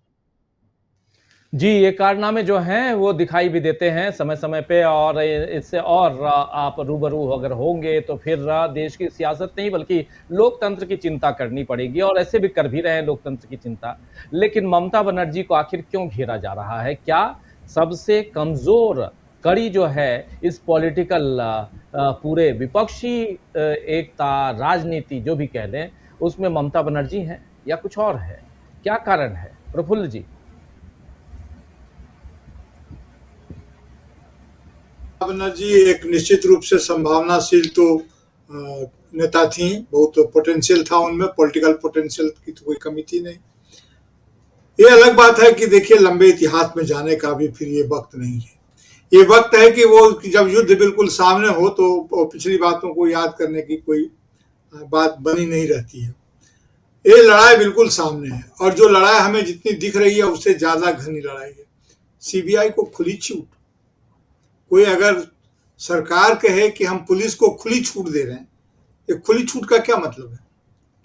जी, ये कारनामे जो हैं वो दिखाई भी देते हैं समय समय पे, और इससे और आप रूबरू अगर होंगे तो फिर देश की सियासत नहीं बल्कि लोकतंत्र की चिंता करनी पड़ेगी, और ऐसे भी कर भी रहे हैं लोकतंत्र की चिंता। लेकिन ममता बनर्जी को आखिर क्यों घेरा जा रहा है? क्या सबसे कमजोर कड़ी जो है इस पॉलिटिकल पूरे विपक्षी एकता राजनीति जो भी कह लें, उसमें ममता बनर्जी है या कुछ और है? क्या कारण है प्रफुल्ल जी? बनर्जी एक निश्चित रूप से संभावनाशील तो नेता थी, बहुत पोटेंशियल था उनमें, पॉलिटिकल पोटेंशियल की तो कोई कमी थी नहीं। ये अलग बात है कि देखिए लंबे इतिहास में जाने का भी फिर ये वक्त नहीं है। ये वक्त है कि वो जब युद्ध बिल्कुल सामने हो तो पिछली बातों को याद करने की कोई बात बनी नहीं रहती है। ये लड़ाई बिल्कुल सामने है, और जो लड़ाई हमें जितनी दिख रही है उससे ज्यादा घनी लड़ाई है। सीबीआई को खुली छूट, कोई अगर सरकार कहे कि हम पुलिस को खुली छूट दे रहे हैं, ये खुली छूट का क्या मतलब है?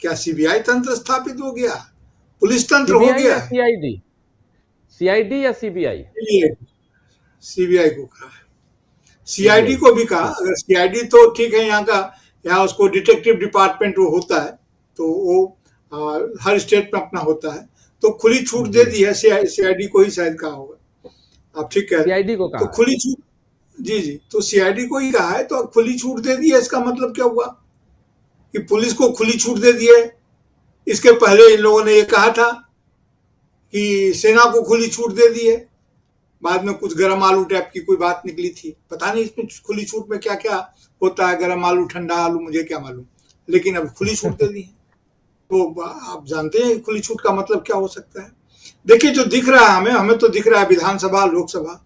क्या सीबीआई तंत्र स्थापित हो गया, पुलिस तंत्र हो गया? सीआईडी या सीबीआई? सीबीआई को कहा है, सीआईडी को भी कहा। अगर सीआईडी तो ठीक है, यहाँ उसको डिटेक्टिव डिपार्टमेंट वो होता है, तो वो हर स्टेट में अपना होता है, तो खुली छूट दे दी है। सीआईडी को ही शायद कहा होगा, आप ठीक कह रहे हैं, सीआईडी को कहा तो खुली छूट, जी, तो सीआईडी को ही कहा है, तो खुली छूट दे दी है। इसका मतलब क्या हुआ कि पुलिस को खुली छूट दे दी है? इसके पहले इन लोगों ने ये कहा था कि सेना को खुली छूट दे दी है, बाद में कुछ गरम आलू टाइप की कोई बात निकली थी। पता नहीं इसमें खुली छूट में क्या क्या होता है, गरम आलू ठंडा आलू मुझे क्या मालूम, लेकिन अब खुली छूट दे दी है। तो आप जानते हैं खुली छूट का मतलब क्या हो सकता है। देखिए जो दिख रहा है हमें तो दिख रहा है विधानसभा लोकसभा,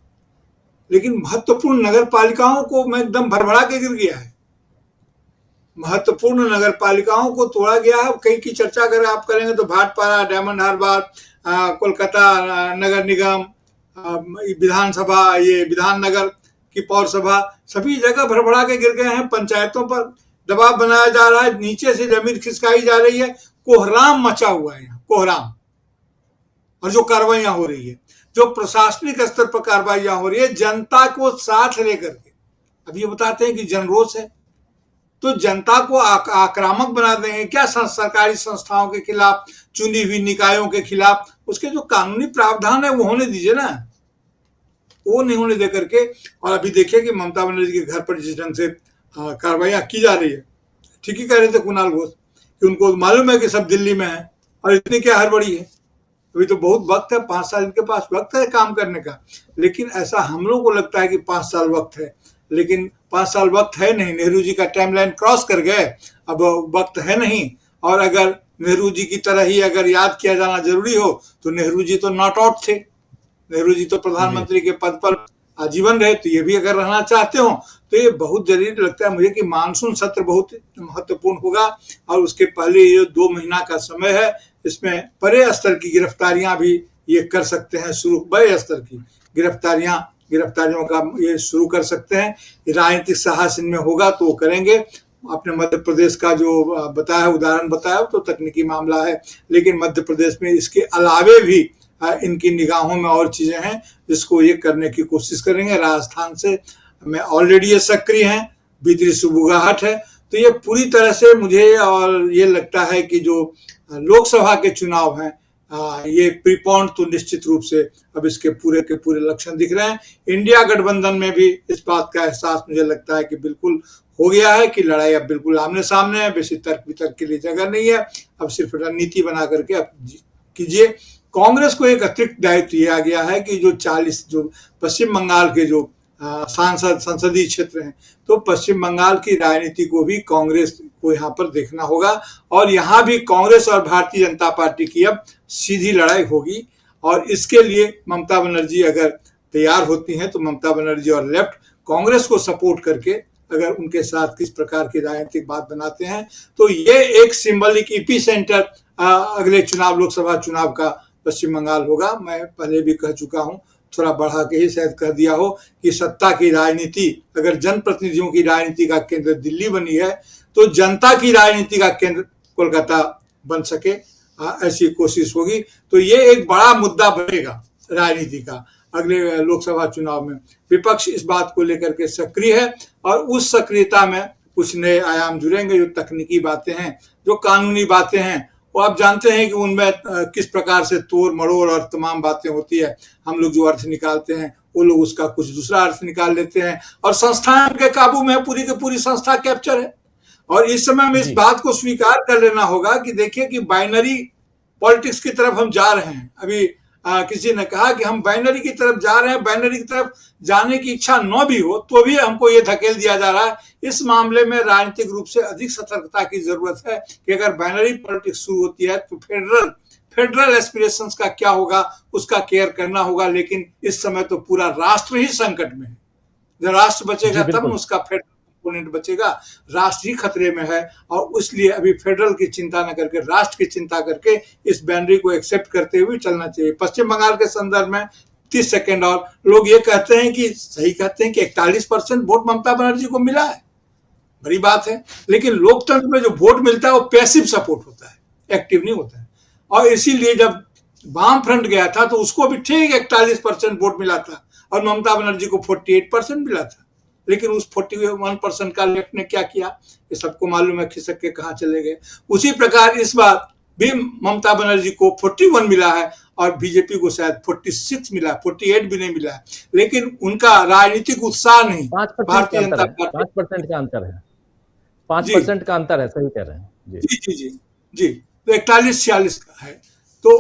लेकिन महत्वपूर्ण नगर पालिकाओं को मैं एकदम भरभरा के गिर गया है। महत्वपूर्ण नगर पालिकाओं को तोड़ा गया है। कई की चर्चा अगर आप करेंगे तो भाटपारा, डायमंड हार्बर, कोलकाता नगर निगम, विधानसभा, ये विधाननगर की पौर सभा, सभी जगह भरभरा के गिर गए हैं। पंचायतों पर दबाव बनाया जा रहा है, नीचे से जमीन खिसकाई जा रही है, कोहराम मचा हुआ है यहाँ, कोहराम। और जो कार्रवाइयां हो रही है, जो प्रशासनिक स्तर पर कार्रवाइयां हो रही है, जनता को साथ लेकर के, अब ये बताते हैं कि जनरोष है, तो जनता को आक्रामक बना देंगे क्या सरकारी संस्थाओं के खिलाफ, चुनी हुई निकायों के खिलाफ? उसके जो कानूनी प्रावधान है वो होने दीजिए ना, वो नहीं होने दे करके। और अभी देखिए कि ममता बनर्जी के घर पर जिस ढंग से कार्रवाइयां की जा रही है, ठीक ही कह रहे थे कुणाल घोष कि उनको मालूम है कि सब दिल्ली में है, और इतनी क्या हड़बड़ी है, अभी तो बहुत वक्त है, 5 साल इनके पास वक्त है काम करने का। लेकिन ऐसा हम लोग को लगता है कि 5 साल वक्त है, लेकिन 5 साल वक्त है नहीं। नेहरू जी का टाइमलाइन क्रॉस कर गए, अब वक्त है नहीं। और अगर नेहरू जी की तरह ही अगर याद किया जाना जरूरी हो तो नेहरू जी तो नॉट आउट थे, नेहरू जी तो प्रधानमंत्री के पद पर आजीवन रहे, तो ये भी अगर रहना चाहते हो तो ये बहुत जरूरी लगता है मुझे कि मानसून सत्र बहुत महत्वपूर्ण होगा। और उसके पहले ये 2 महीना का समय है, इसमें बड़े स्तर की गिरफ्तारियां भी ये कर सकते हैं, शुरू बड़े स्तर की गिरफ्तारियों का ये शुरू कर सकते हैं। राजनीतिक साहस इनमें होगा तो वो करेंगे। आपने मध्य प्रदेश का जो बताया, उदाहरण बताया, तो तकनीकी मामला है, लेकिन मध्य प्रदेश में इसके अलावे भी इनकी निगाहों में और चीजें हैं जिसको ये करने की कोशिश करेंगे। राजस्थान से में ऑलरेडी ये सक्रिय हैं, भीतरी सुबुगाहट है। तो ये पूरी तरह से मुझे और ये लगता है कि जो लोकसभा के चुनाव हैं, ये प्रीपोन तो निश्चित रूप से अब इसके पूरे के पूरे लक्षण दिख रहे हैं। इंडिया गठबंधन में भी इस बात का एहसास मुझे लगता है कि बिल्कुल हो गया है कि लड़ाई अब बिल्कुल आमने सामने है, बेसी तर्क वितर्क के लिए जगह नहीं है। अब सिर्फ रणनीति बना करके अब कीजिए। कांग्रेस को एक अतिरिक्त दायित्व दिया गया है कि जो 40 जो पश्चिम बंगाल के जो सांसद संसदीय क्षेत्र हैं। तो पश्चिम बंगाल की राजनीति को भी कांग्रेस को यहाँ पर देखना होगा और यहाँ भी कांग्रेस और भारतीय जनता पार्टी की अब सीधी लड़ाई होगी। और इसके लिए ममता बनर्जी अगर तैयार होती हैं तो ममता बनर्जी और लेफ्ट कांग्रेस को सपोर्ट करके अगर उनके साथ किस प्रकार की राजनीतिक बात बनाते हैं तो ये एक सिंबलिक ईपी सेंटर अगले चुनाव, लोकसभा चुनाव का पश्चिम बंगाल होगा। मैं पहले भी कह चुका हूं, थोड़ा बढ़ा के ही शायद कह दिया हो कि सत्ता की राजनीति अगर जनप्रतिनिधियों की राजनीति का केंद्र दिल्ली बनी है तो जनता की राजनीति का केंद्र कोलकाता बन सके, ऐसी कोशिश होगी। तो ये एक बड़ा मुद्दा बनेगा राजनीति का अगले लोकसभा चुनाव में। विपक्ष इस बात को लेकर के सक्रिय है और उस सक्रियता में कुछ नए आयाम जुड़ेंगे। जो तकनीकी बातें हैं, जो कानूनी बातें हैं, वो आप जानते हैं कि उनमें किस प्रकार से तोड़ मरोड़ और तमाम बातें होती है। हम लोग जो अर्थ निकालते हैं वो लोग उसका कुछ दूसरा अर्थ निकाल लेते हैं और संस्थाएं उनके काबू में है, पूरी की पूरी संस्था कैप्चर है। और इस समय में इस बात को स्वीकार कर लेना होगा कि देखिए कि बाइनरी पॉलिटिक्स की तरफ हम जा रहे हैं। अभी किसी ने कहा कि हम बाइनरी की तरफ जा रहे हैं, बाइनरी की तरफ जाने की इच्छा न भी हो तो भी हमको ये धकेल दिया जा रहा है। इस मामले में राजनीतिक रूप से अधिक सतर्कता की जरूरत है कि अगर बाइनरी पॉलिटिक्स शुरू होती है तो फेडरल एस्पिरेशंस का क्या होगा, उसका केयर करना होगा। लेकिन इस समय तो पूरा राष्ट्र ही संकट में है। जब राष्ट्र बचेगा तब उसका फेडरल कंपोनेंट बचेगा। राष्ट्र ही खतरे में है और इसलिए अभी फेडरल की चिंता न करके राष्ट्र की चिंता करके इस बाउंड्री को एक्सेप्ट करते हुए चलना चाहिए। पश्चिम बंगाल के संदर्भ में 30 सेकेंड और लोग ये कहते हैं कि सही कहते हैं कि 41% वोट ममता बनर्जी को मिला है, बड़ी बात है। लेकिन लोकतंत्र में जो वोट मिलता है वो पैसिव सपोर्ट होता है, एक्टिव नहीं होता है। और इसीलिए जब वाम फ्रंट गया था तो उसको भी ठीक 41% वोट मिला था और ममता बनर्जी को 48% मिला था। लेकिन उस 41% का लेफ्ट ने क्या किया ये सबको मालूम है, खिसक के कहां चले गए। उसी प्रकार इस बार भी ममता बनर्जी को 41 मिला है और बीजेपी को शायद 46 मिला, 48 भी नहीं मिला है। लेकिन उनका राजनीतिक उत्साह नहीं। 5% जनता पार्टी 5% का अंतर है, 5% का अंतर है, सही कह रहे हैं जी जी जी जी। तो 41-46 का है। तो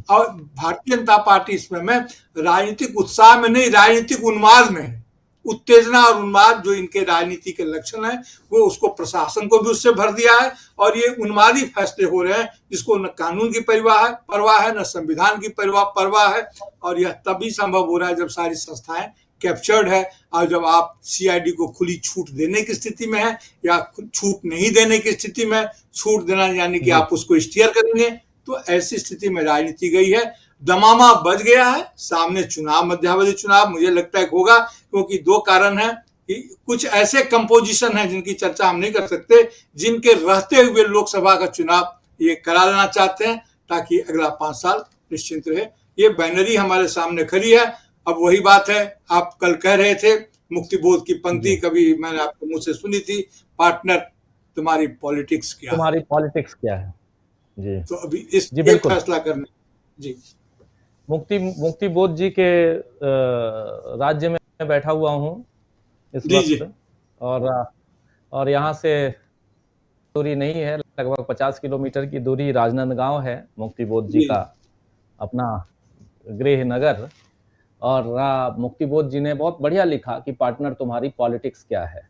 और भारतीय जनता पार्टी इसमें में राजनीतिक उत्साह में नहीं, राजनीतिक उन्माद में है। उत्तेजना और उन्माद जो इनके राजनीति के लक्षण है वो उसको प्रशासन को भी उससे भर दिया है और ये उन्मादी फैसले हो रहे हैं जिसको न कानून की परवाह है न संविधान की परवाह है। और यह तभी संभव हो रहा है जब सारी संस्थाएं कैप्चर्ड है और जब आप सीआईडी को खुली छूट देने की स्थिति में है या छूट नहीं देने की स्थिति में। छूट देना यानी कि आप उसको स्टीयर करेंगे, तो ऐसी स्थिति में राजनीति गई है। दमामा बच गया है। सामने चुनाव, मध्यावधि चुनाव मुझे लगता है होगा, क्योंकि दो कारण है कि कुछ ऐसे कंपोजिशन है जिनकी चर्चा हम नहीं कर सकते, जिनके रहते हुए लोकसभा का चुनाव ये करा लेना चाहते हैं ताकि अगला 5 साल निश्चिंत रहे। ये बाइनरी हमारे सामने खड़ी है। अब वही बात है, आप कल कह रहे थे मुक्तिबोध की पंक्ति, कभी मैंने आपको मुझसे सुनी थी, पार्टनर तुम्हारी पॉलिटिक्स क्या है जी। तो अभी इस फैसला करने जी। मुक्तिबोध जी के राज्य में बैठा हुआ हूँ इस वक्त और यहाँ से दूरी नहीं है, लगभग 50 किलोमीटर की दूरी राजनांदगांव है मुक्तिबोध जी का अपना गृह नगर। और मुक्तिबोध जी ने बहुत बढ़िया लिखा कि पार्टनर तुम्हारी पॉलिटिक्स क्या है।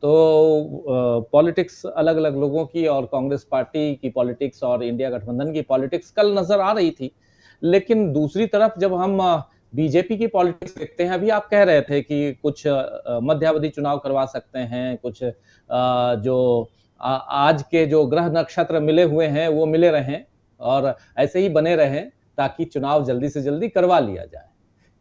तो पॉलिटिक्स अलग अलग लोगों की और कांग्रेस पार्टी की पॉलिटिक्स और इंडिया गठबंधन की पॉलिटिक्स कल नजर आ रही थी। लेकिन दूसरी तरफ जब हम बीजेपी की पॉलिटिक्स देखते हैं, अभी आप कह रहे थे कि कुछ मध्यावधि चुनाव करवा सकते हैं, कुछ जो आज के जो ग्रह नक्षत्र मिले हुए हैं वो मिले रहें और ऐसे ही बने रहें ताकि चुनाव जल्दी से जल्दी करवा लिया जाए।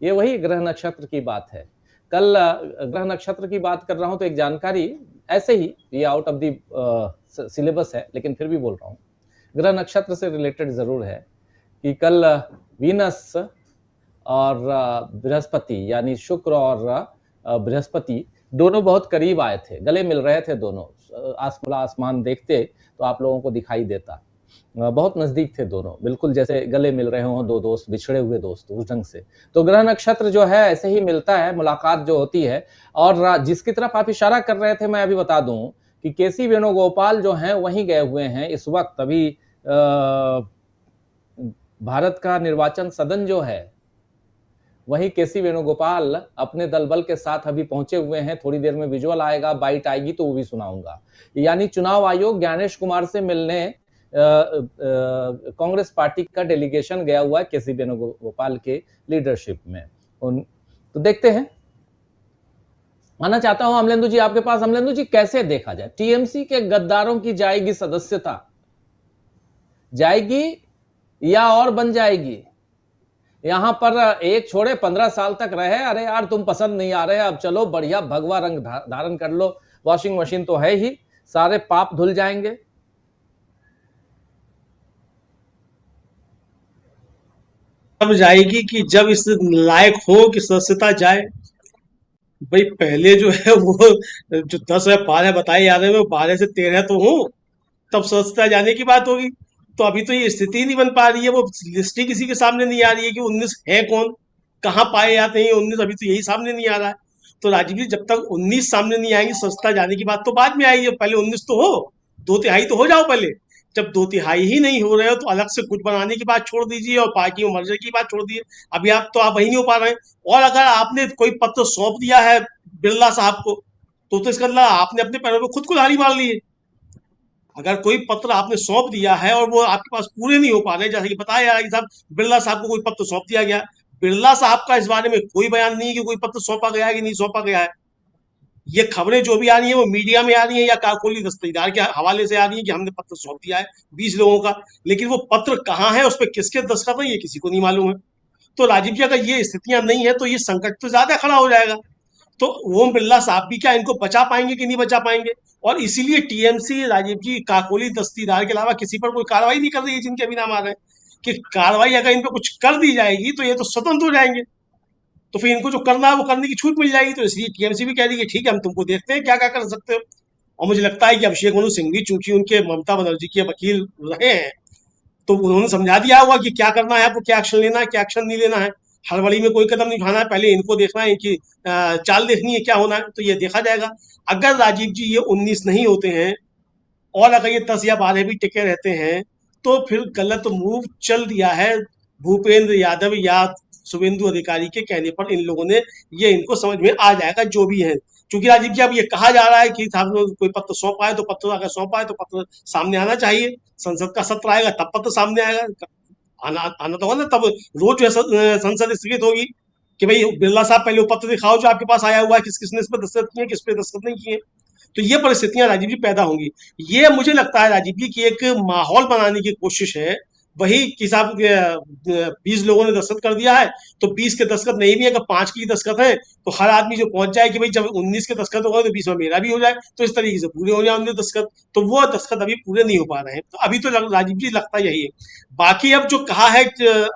ये वही ग्रह नक्षत्र की बात है। कल ग्रह नक्षत्र की बात कर रहा हूं तो एक जानकारी ऐसे ही, ये आउट ऑफ द सिलेबस है लेकिन फिर भी बोल रहा हूं, ग्रह नक्षत्र से रिलेटेड जरूर है कि कल वीनस और बृहस्पति यानी शुक्र और बृहस्पति दोनों बहुत करीब आए थे, गले मिल रहे थे दोनों। आसमान देखते तो आप लोगों को दिखाई देता, बहुत नजदीक थे दोनों, बिल्कुल जैसे गले मिल रहे हों दो दोस्त, बिछड़े हुए दोस्त, उस ढंग से। तो ग्रह नक्षत्र जो है ऐसे ही मिलता है, मुलाकात जो होती है। और जिसकी तरफ आप इशारा कर रहे थे मैं अभी बता दूं कि केसी वेणुगोपाल जो हैं वहीं गए हुए हैं इस वक्त। अभी भारत का निर्वाचन सदन जो है वहीं केसी वेणुगोपाल अपने दलबल के साथ अभी पहुंचे हुए हैं। थोड़ी देर में विजुअल आएगा, बाइट आएगी तो वो भी सुनाऊंगा। यानी चुनाव आयोग ज्ञानेश कुमार से मिलने कांग्रेस पार्टी का डेलीगेशन गया हुआ है केसी वेणुगोपाल के लीडरशिप में। तो देखते हैं। आना चाहता हूं अमलेंदु जी आपके पास। अमलेंदु जी, कैसे देखा जाए, टीएमसी के गद्दारों की जाएगी सदस्यता, जाएगी या और बन जाएगी? यहां पर एक छोड़े 15 साल तक रहे, अरे यार तुम पसंद नहीं आ रहे, अब चलो बढ़िया भगवा रंग धारण कर लो, वॉशिंग मशीन तो है ही, सारे पाप धुल जाएंगे। तब जाएगी कि जब इस लायक हो कि सदस्यता जाए। भाई पहले जो है वो जो 10 या 12 बताए जा रहे हैं, 12 से 13 तो हो, तब सदस्यता जाने की बात होगी। तो अभी तो ये स्थिति नहीं बन पा रही है, वो लिस्ट ही किसी के सामने नहीं आ रही है कि 19 है कौन, कहाँ पाए जाते हैं 19, अभी तो यही सामने नहीं आ रहा है। तो राजीव जी, जब तक 19 सामने नहीं आएंगे सदस्यता जाने की बात तो बाद में आएगी, पहले 19 तो हो, 2/3 तो हो जाओ पहले। जब 2/3 ही नहीं हो रहे हो तो अलग से गुट बनाने की बात छोड़ दीजिए और पार्टी में मर्जर की बात छोड़ दीजिए। अभी आप वही नहीं हो पा रहे हैं। और अगर आपने कोई पत्र सौंप दिया है बिरला साहब को, तो इसका मतलब आपने अपने पैरों पे खुद कुल्हाड़ी मार ली है। अगर कोई पत्र आपने सौंप दिया है और वो आपके पास पूरे नहीं हो पा रहे, जैसे कि बताया जा रहा है कि साहब बिरला साहब को कोई पत्र सौंप दिया गया, बिरला साहब का इस बारे में कोई बयान नहीं है कि कोई पत्र सौंपा गया है कि नहीं सौंपा गया है। ये खबरें जो भी आ रही है वो मीडिया में आ रही है या काकोली दस्तगीदार के हवाले से आ रही है कि हमने पत्र सौंप दिया है 20 लोगों का, लेकिन वो पत्र कहाँ है, उस पर किसके दस्तखत है, ये किसी को नहीं मालूम है। तो राजीव जी, अगर ये स्थितियां नहीं है तो ये संकट तो ज्यादा खड़ा हो जाएगा। तो ओम बिरला साहब भी क्या इनको बचा पाएंगे कि नहीं बचा पाएंगे? और इसीलिए टीएमसी राजीव जी काकोली दस्तीदार के अलावा किसी पर कोई कार्रवाई नहीं कर रही है, जिनके अभी नाम आ रहे हैं कि कार्रवाई अगर इन पर कुछ कर दी जाएगी तो ये तो स्वतंत्र हो जाएंगे, तो फिर इनको जो करना है वो करने की छूट मिल जाएगी। तो इसलिए टीएमसी भी कह रही है ठीक है, हम तुमको देखते हैं क्या क्या कर सकते हो। और मुझे लगता है कि अभिषेक मनु सिंघवी चूंकि उनके ममता बनर्जी के वकील रहे हैं, तो उन्होंने समझा दिया होगा कि क्या करना है, आपको क्या एक्शन लेना है, क्या एक्शन नहीं लेना है। हड़बड़ी में कोई कदम नहीं उठाना है, पहले इनको देखना है, इनकी चाल देखनी है क्या होना है, तो ये देखा जाएगा। अगर राजीव जी ये 19 नहीं होते हैं और अगर ये 10 या 12 भी टिके रहते हैं, तो फिर गलत मूव चल दिया है भूपेंद्र यादव या शुभेंदु अधिकारी के कहने पर इन लोगों ने, ये इनको समझ में आ जाएगा जो भी है। क्योंकि राजीव जी अब ये कहा जा रहा है कि कोई पत्र सौंपा है तो पत्र अगर सौंपा है तो पत्र सामने आना चाहिए, संसद का सत्र आएगा तब पत्र सामने आएगा, आना तो होगा ना, तब रोज जो है संसद स्थगित होगी कि भाई बिरला साहब पहले वो पत्र दिखाओ जो आपके पास आया हुआ है, किस किसने इस पर दस्तखत किए, किस पे दस्तखत नहीं किए। तो ये परिस्थितियां राजीव जी पैदा होंगी। ये मुझे लगता है राजीव जी की एक माहौल बनाने की कोशिश है। वही कि साहब 20 लोगों ने दस्तखत कर दिया है तो 20 के दस्तखत नहीं भी है, अगर 5 की दस्तखत है तो हर आदमी जो पहुंच जाए कि भाई जब 19 के दस्तखत होगा तो 20 में मेरा भी हो जाए, तो इस तरीके से पूरे हो जाए 19 दस्तखत। तो वो दस्तखत अभी पूरे नहीं हो पा रहे हैं, तो अभी तो राजीव जी लगता यही है। बाकी अब जो कहा है,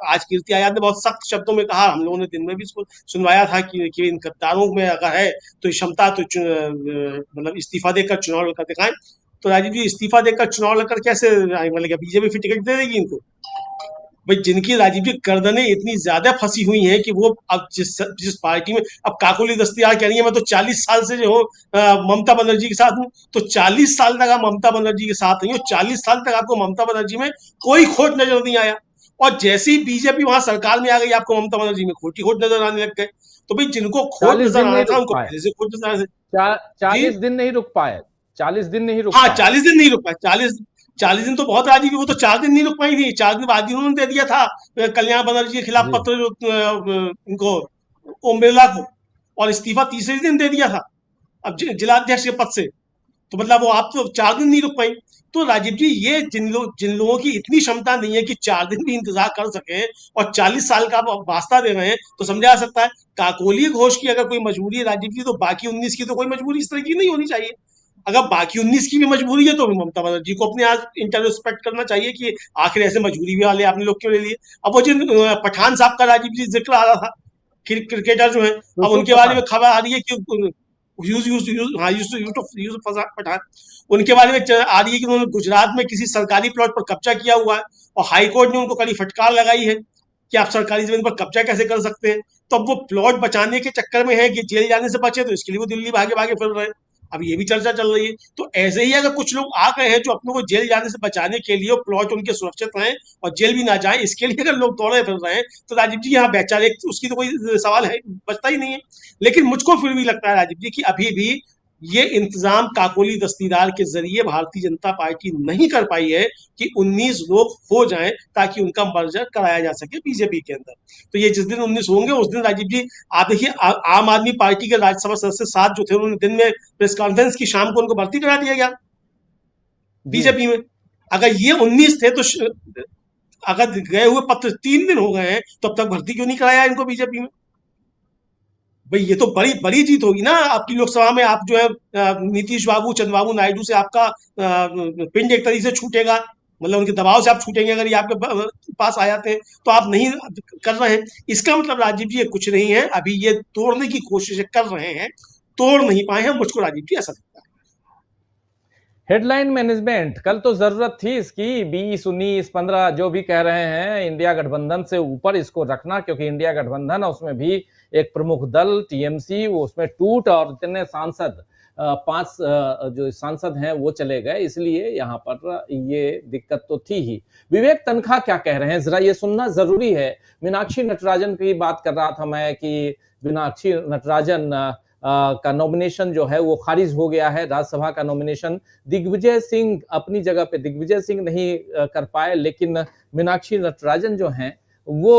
आज कीर्ति आजाद ने बहुत सख्त शब्दों में कहा, हम लोगों ने दिन में भी इसको सुनवाया था कि इन गद्दारों में अगर है तो क्षमता तो मतलब इस्तीफा देकर चुनाव लड़कर दिखाएं। तो राजीव जी इस्तीफा देकर चुनाव लड़कर कैसे, मतलब बीजेपी फिर टिकट दे देगी इनको? भाई जिनकी राजीव जी गर्दनें इतनी ज्यादा फंसी हुई हैं कि वो अब जिस पार्टी में, अब काकोली दस्तीदार कह रही है मैं तो 40 साल से जो हूँ ममता बनर्जी के साथ हूँ, तो 40 साल तक आप ममता बनर्जी के साथ नहीं हो, 40 साल तक आपको ममता बनर्जी में कोई खोट नजर नहीं आया, और जैसे ही बीजेपी वहां सरकार में आ गई आपको ममता बनर्जी में खोट नजर आने लग गए। तो भाई जिनको खोट नजर आना था उनको पहले से खोट नजर आने, 40 दिन नहीं रुक पाए, 40 दिन नहीं रुक हाँ पाए। 40 दिन नहीं रुक पाए, 40 दिन तो बहुत राजी की, वो तो 4 दिन नहीं रुक पाई थी, 4 दिन बाद उन्होंने दे दिया था कल्याण बनर्जी के खिलाफ पत्र जो इनको ओम बिरला को, और इस्तीफा तीसरे दिन दे दिया था अब जिलाध्यक्ष के पद से। तो मतलब वो आप तो 4 दिन नहीं रुक पाई। तो राजीव जी ये जिन लोगों की इतनी क्षमता नहीं है कि 4 दिन भी इंतजार कर सके और 40 साल का वास्ता दे रहे हैं, तो समझा जा सकता है काकोली घोष की अगर कोई मजबूरी है राजीव जी, तो बाकी 19 की तो कोई मजबूरी इस तरह की नहीं होनी चाहिए। अगर बाकी 19 की भी मजबूरी है तो ममता बनर्जी को अपने आज इंटरोस्पेक्ट करना चाहिए कि आखिर ऐसे मजबूरी भी वाले आपने लोग क्यों ले लिए। अब वो जिन पठान साहब का राजीव जी जिक्र आ रहा था, क्रिकेटर जो है, अब उनके बारे में खबर आ रही है कि यूसुफ पठान, उनके बारे में आ रही है कि उन्होंने गुजरात में किसी सरकारी प्लॉट पर कब्जा किया हुआ है और हाईकोर्ट ने उनको कड़ी फटकार लगाई है कि आप सरकारी जमीन पर कब्जा कैसे कर सकते हैं। तो अब वो प्लॉट बचाने के चक्कर में है कि जेल जाने से बचे, तो इसके लिए वो दिल्ली भागे भागे फिर रहे हैं। अब ये भी चर्चा चल रही है। तो ऐसे ही अगर कुछ लोग आ गए हैं जो अपने को जेल जाने से बचाने के लिए, और प्लॉट उनके सुरक्षित रहें और जेल भी ना जाए, इसके लिए अगर लोग दौड़े फिर रहे हैं, तो राजीव जी यहाँ बेचारे, उसकी तो कोई सवाल है बचता ही नहीं है। लेकिन मुझको फिर भी लगता है राजीव जी कि अभी भी ये इंतजाम काकोली दस्तीदार के जरिए भारतीय जनता पार्टी नहीं कर पाई है कि 19 लोग हो जाएं ताकि उनका मर्जर कराया जा सके बीजेपी के अंदर। तो ये जिस दिन 19 होंगे उस दिन राजीव जी आप देखिए, आम आदमी पार्टी के राज्यसभा सदस्य 7 जो थे, उन्होंने दिन में प्रेस कॉन्फ्रेंस की, शाम को उनको भर्ती करा दिया गया बीजेपी में। अगर ये 19 थे तो अगर गए हुए पत्र 3 दिन हो गए हैं, तो अब तक भर्ती क्यों नहीं कराया इनको बीजेपी में? भाई ये तो बड़ी बड़ी जीत होगी ना आपकी लोकसभा में। आप जो है नीतीश बाबू, चंद्रबाबू नायडू से आपका पिंड एक तरीके से छूटेगा, मतलब उनके दबाव से आप छूटेंगे अगर ये आपके पास आ जाते हैं, तो आप नहीं कर रहे हैं। इसका मतलब राजीव जी ये कुछ नहीं है, अभी ये तोड़ने की कोशिश कर रहे हैं, तोड़ नहीं पाए हैं। मुझको राजीव जी ऐसा लगता है। हेडलाइन मैनेजमेंट, कल तो जरूरत थी इसकी, 20, 19, 15 जो भी कह रहे हैं, इंडिया गठबंधन से ऊपर इसको रखना, क्योंकि इंडिया गठबंधन उसमें भी एक प्रमुख दल टीएमसी वो उसमें टूट, और इतने सांसद 5 जो सांसद हैं वो चले गए, इसलिए यहाँ पर ये दिक्कत तो थी ही। विवेक तनखा क्या कह रहे हैं जरा ये सुनना जरूरी है। मीनाक्षी नटराजन की बात कर रहा था मैं कि मीनाक्षी नटराजन का नॉमिनेशन जो है वो खारिज हो गया है, राज्यसभा का नॉमिनेशन। दिग्विजय सिंह अपनी जगह पे, दिग्विजय सिंह नहीं कर पाए, लेकिन मीनाक्षी नटराजन जो हैं वो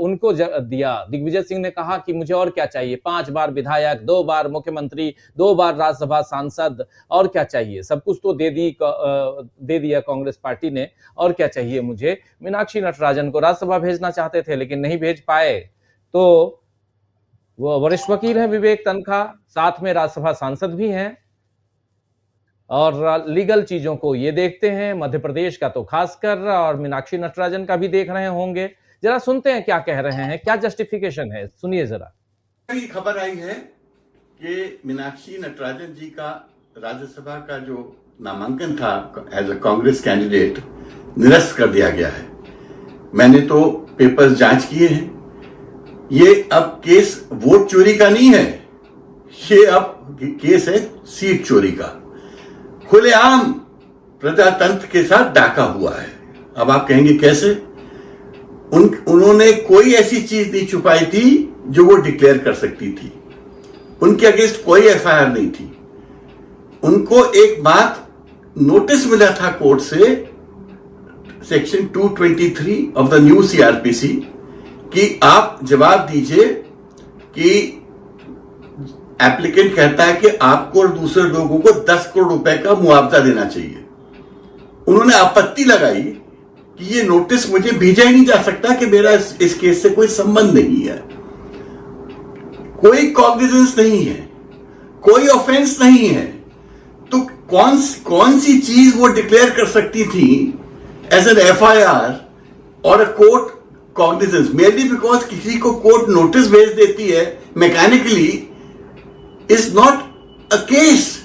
उनको दिया। दिग्विजय सिंह ने कहा कि मुझे और क्या चाहिए, 5 बार विधायक, 2 बार मुख्यमंत्री, 2 बार राज्यसभा सांसद, और क्या चाहिए, सब कुछ तो दे दिया कांग्रेस पार्टी ने, और क्या चाहिए मुझे। मीनाक्षी नटराजन को राज्यसभा भेजना चाहते थे लेकिन नहीं भेज पाए। तो वो वरिष्ठ वकील हैं विवेक तनखा, साथ में राज्यसभा सांसद भी हैं, और लीगल चीजों को ये देखते हैं, मध्य प्रदेश का तो खासकर, और मीनाक्षी नटराजन का भी देख रहे होंगे। जरा सुनते हैं क्या कह रहे हैं, क्या जस्टिफिकेशन है, सुनिए जरा। खबर आई है कि मीनाक्षी नटराजन जी का राज्यसभा का जो नामांकन था एज अ कांग्रेस कैंडिडेट निरस्त कर दिया गया है। मैंने तो पेपर्स जांच किए हैं, ये अब केस वोट चोरी का नहीं है, ये अब केस है सीट चोरी का। खुलेआम प्रजातंत्र के साथ डाका हुआ है। अब आप कहेंगे कैसे? उन्होंने कोई ऐसी चीज नहीं छुपाई थी जो वो डिक्लेयर कर सकती थी। उनके अगेंस्ट कोई एफआईआर नहीं थी। उनको एक बात नोटिस मिला था कोर्ट से, section 223 of the new CrPC, कि आप जवाब दीजिए कि एप्लीकेंट कहता है कि आपको और दूसरे लोगों को 10 करोड़ रुपए का मुआवजा देना चाहिए। उन्होंने आपत्ति लगाई कि ये नोटिस मुझे भेजा ही नहीं जा सकता कि मेरा इस केस से कोई संबंध नहीं है, कोई कॉग्निजेंस नहीं है, कोई ऑफेंस नहीं है। तो कौन सी चीज वो डिक्लेयर कर सकती थी एज एन एफआईआर और a court cognizance? Mainly because किसी को कोर्ट नोटिस भेज देती है mechanically is not a case.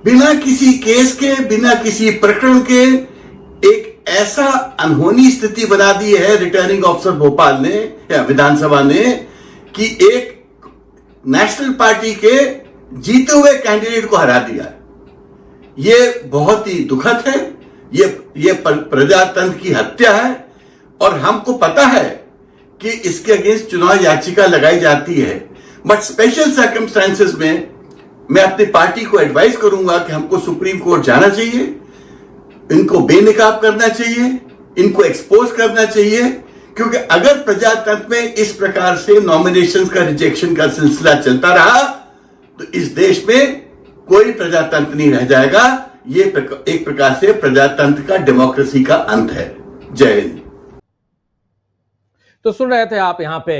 बिना किसी केस के, बिना किसी प्रकरण के एक ऐसा अनहोनी स्थिति बना दी है रिटर्निंग ऑफिसर भोपाल ने या विधानसभा ने कि एक नेशनल पार्टी के जीते हुए कैंडिडेट को हरा दिया। यह बहुत ही दुखद है, ये प्रजातंत्र की हत्या है, और हमको पता है कि इसके अगेंस्ट चुनाव याचिका लगाई जाती है। बट स्पेशल सर्कमस्टांसेस में मैं अपनी पार्टी को एडवाइस करूंगा कि हमको सुप्रीम कोर्ट जाना चाहिए, इनको बेनकाब करना चाहिए, इनको एक्सपोज करना चाहिए, क्योंकि अगर प्रजातंत्र में इस प्रकार से नॉमिनेशंस का रिजेक्शन का सिलसिला चलता रहा तो इस देश में कोई प्रजातंत्र नहीं रह जाएगा। ये एक प्रकार से प्रजातंत्र का, डेमोक्रेसी का अंत है। जय हिंद। तो सुन रहे थे आप यहाँ पे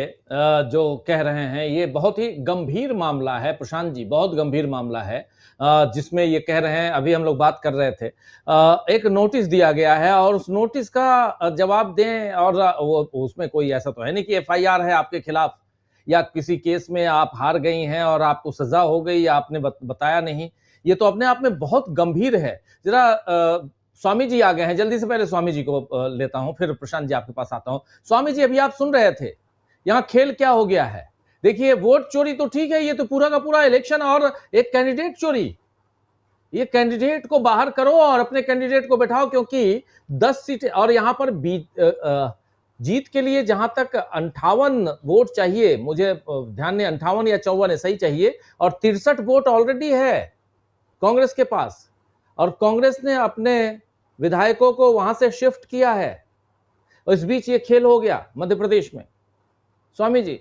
जो कह रहे हैं, ये बहुत ही गंभीर मामला है प्रशांत जी, बहुत गंभीर मामला है, जिसमें ये कह रहे हैं, अभी हम लोग बात कर रहे थे, एक नोटिस दिया गया है और उस नोटिस का जवाब दें, और उसमें कोई ऐसा तो है नहीं कि एफआईआर है आपके खिलाफ या किसी केस में आप हार गई हैं और आपको सजा हो गई या आपने बताया नहीं। ये तो अपने आप में बहुत गंभीर है। जरा स्वामी जी आ गए हैं, जल्दी से पहले स्वामी जी को लेता हूं, फिर प्रशांत जी आपके पास आता हूं। स्वामी जी, अभी आप सुन रहे थे, यहाँ खेल क्या हो गया है? देखिए वोट चोरी तो ठीक है, ये तो पूरा का पूरा इलेक्शन और एक कैंडिडेट चोरी। ये कैंडिडेट को बाहर करो और अपने कैंडिडेट को बैठाओ, क्योंकि 10 सीटें और यहां पर जीत के लिए जहां तक 58 वोट चाहिए, मुझे ध्यान नहीं 58 या 54 है, सही चाहिए, और 63 वोट ऑलरेडी है कांग्रेस के पास, और कांग्रेस ने अपने विधायकों को वहां से शिफ्ट किया है। और इस बीच ये खेल हो गया मध्य प्रदेश में। स्वामी जी।